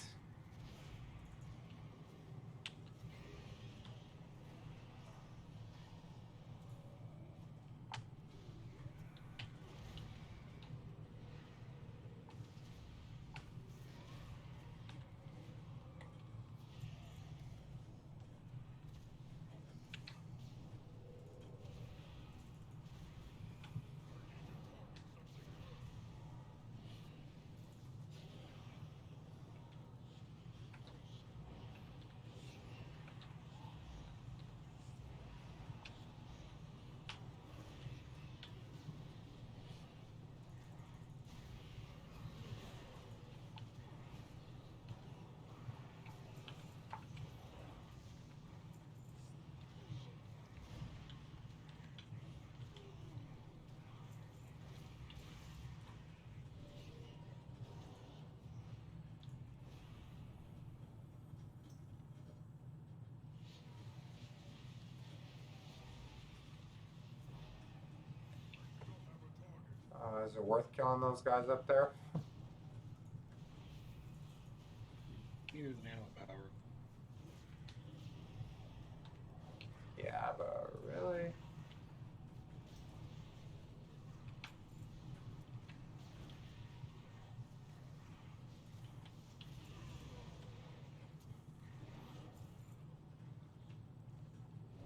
Is it worth killing those guys up there? Use an animal power. Yeah, but really?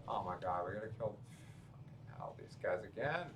Oh my god, we gotta kill fucking hell these guys again.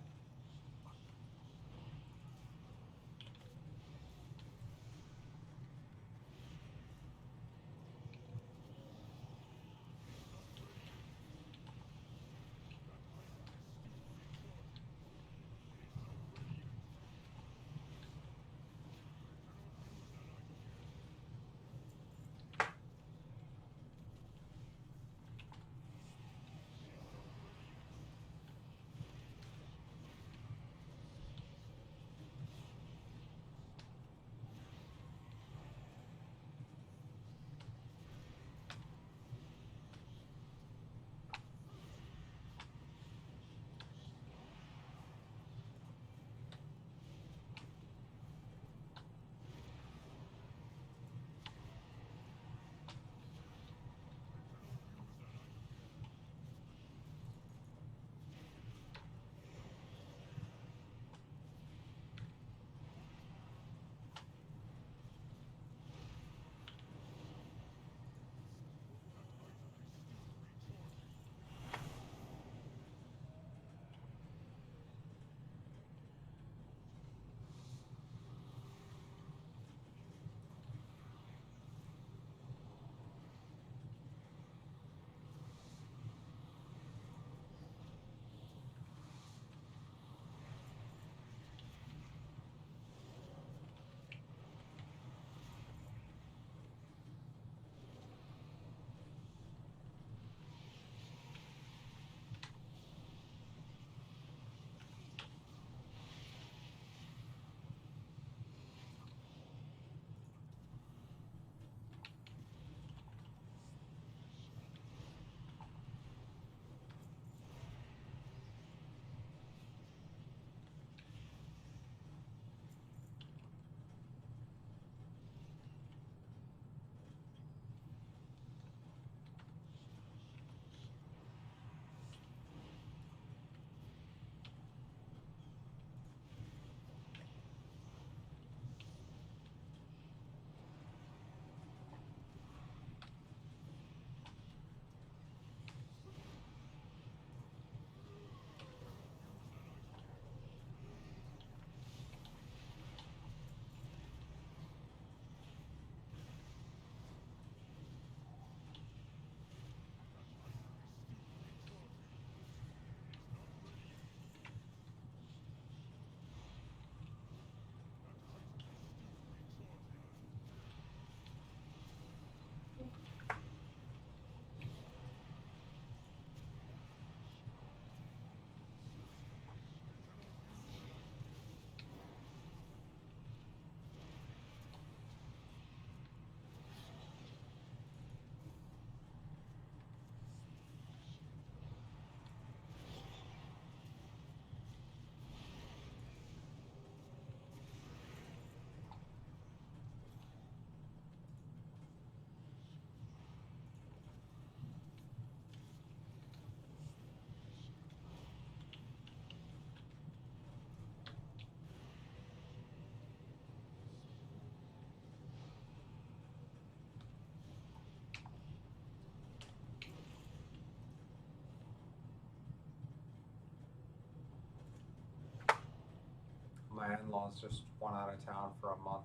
My in-laws just went out of town for a month.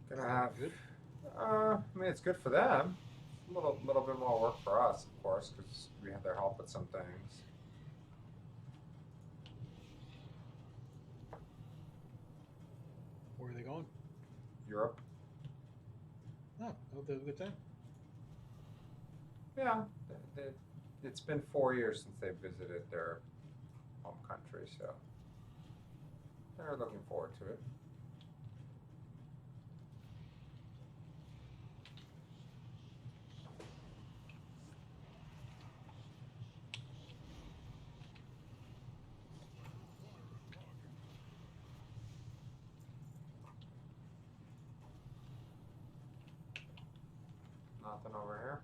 Gonna have. Good. I mean, it's good for them. A little bit more work for us, of course, because we have their help with some things. Where are they going? Europe. Oh, they have a good time. Yeah, it's been 4 years since they visited their home country, so they're looking forward to it. Nothing over here.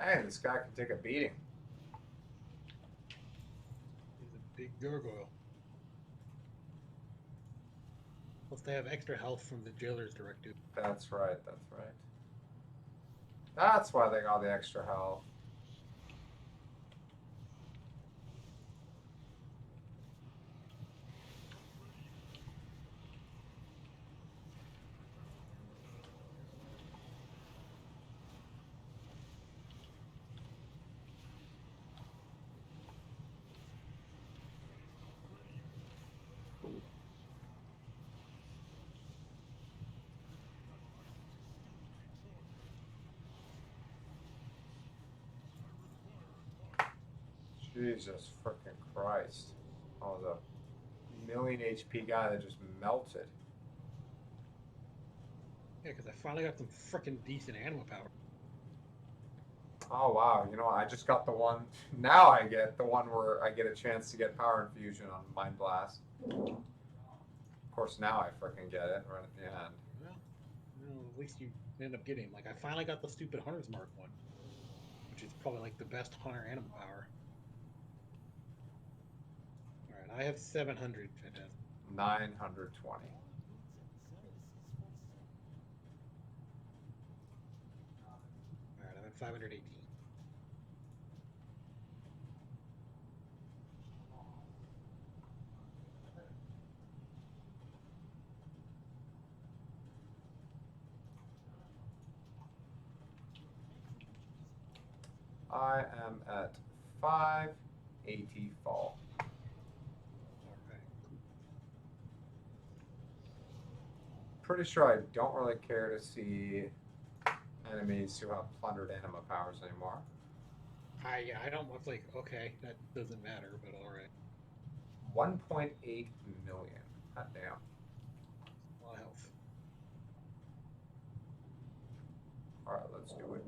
Hey, this guy can take a beating. He's a big gargoyle. Plus, they have extra health from the jailer's directive. That's right, that's right. That's why they got the extra health. Jesus freaking Christ. Oh, the million HP guy that just melted. Yeah, because I finally got some freaking decent animal power. Oh wow, you know, I just got the one, now I get the one where I get a chance to get power infusion on Mind Blast. Of course now I freaking get it right at the end. Well, at least you end up getting. Like, I finally got the stupid Hunter's Mark one, which is probably like the best hunter animal power. Alright, I have 700. Fantastic. 920. Alright, I'm at 518. I am at 580 fall. All right. Pretty sure I don't really care to see enemies who have plundered anima powers anymore. I don't. It's like okay, that doesn't matter, but all right. 1.8 million. God damn. A lot of health. All right, let's do it.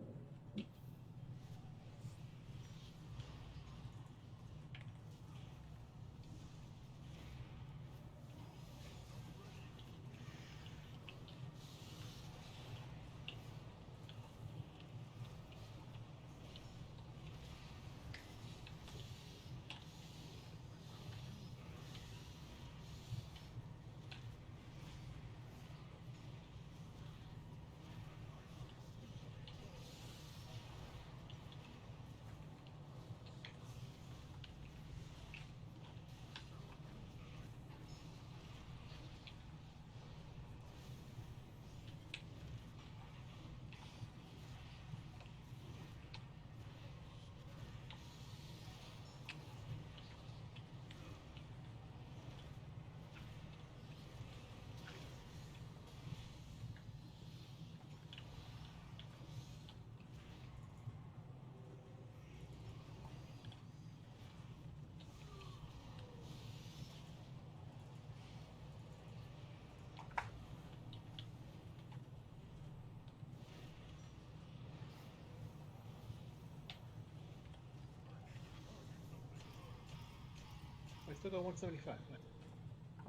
I still got 175.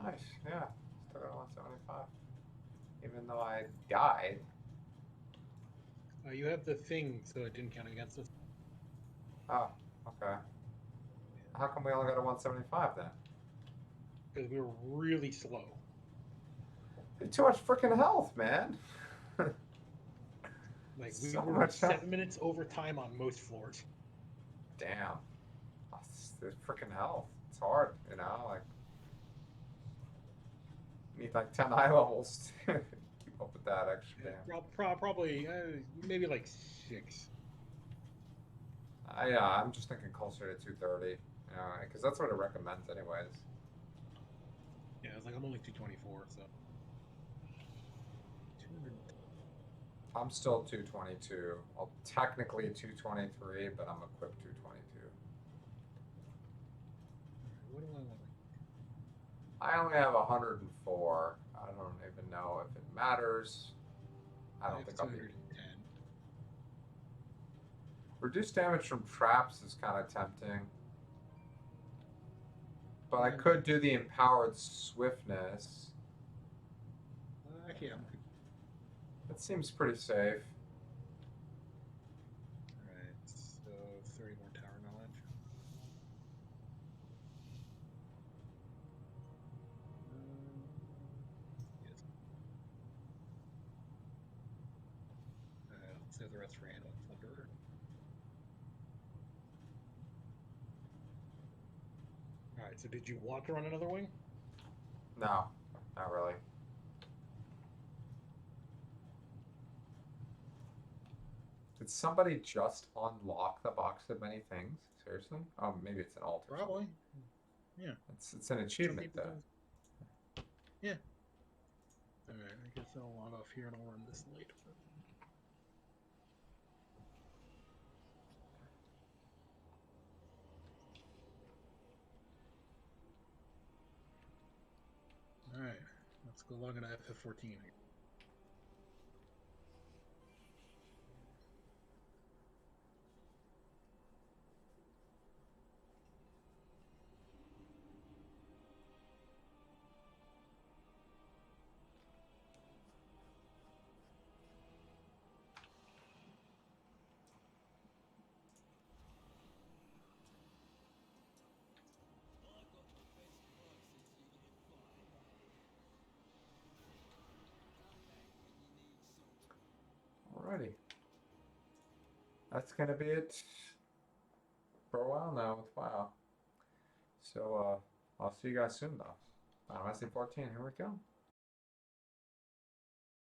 Nice, yeah. Still got 175. Even though I died. You have the thing, so it didn't count against us. Oh, okay. How come we only got a 175 then? Because we were really slow. Too much freaking health, man. Like we So were much 7 minutes over time on most floors. Damn. It's freaking health. It's hard, you know? Like, need like 10 eye levels to keep up with that extra damn. Probably maybe like 6. Yeah, I'm just thinking closer to 230, you know, because that's what it recommends anyways. Yeah, it's like I'm only 224, so. 200. I'm still 222. Well, technically 223, but I'm equipped 222. What do I want? I only have 104. I don't even know if it matters. I don't think I'll be. 210. Reduced damage from traps is kind of tempting. But I could do the empowered swiftness. Actually, I'm good. That seems pretty safe. Alright, so 30 more tower knowledge. Yes. Let's save the rest for hand on Thunder. Alright, so did you want to run another wing? No, not really. Did somebody just unlock the box of many things? Seriously? Oh, maybe it's an altar. Probably. Yeah. It's an achievement though. Yeah. Alright, I guess I'll log off here and I'll run this late. Alright, let's go log into FF14. Alrighty. that's gonna be it for a while now with WoW. So I'll see you guys soon though. Final Fantasy 14, here we go.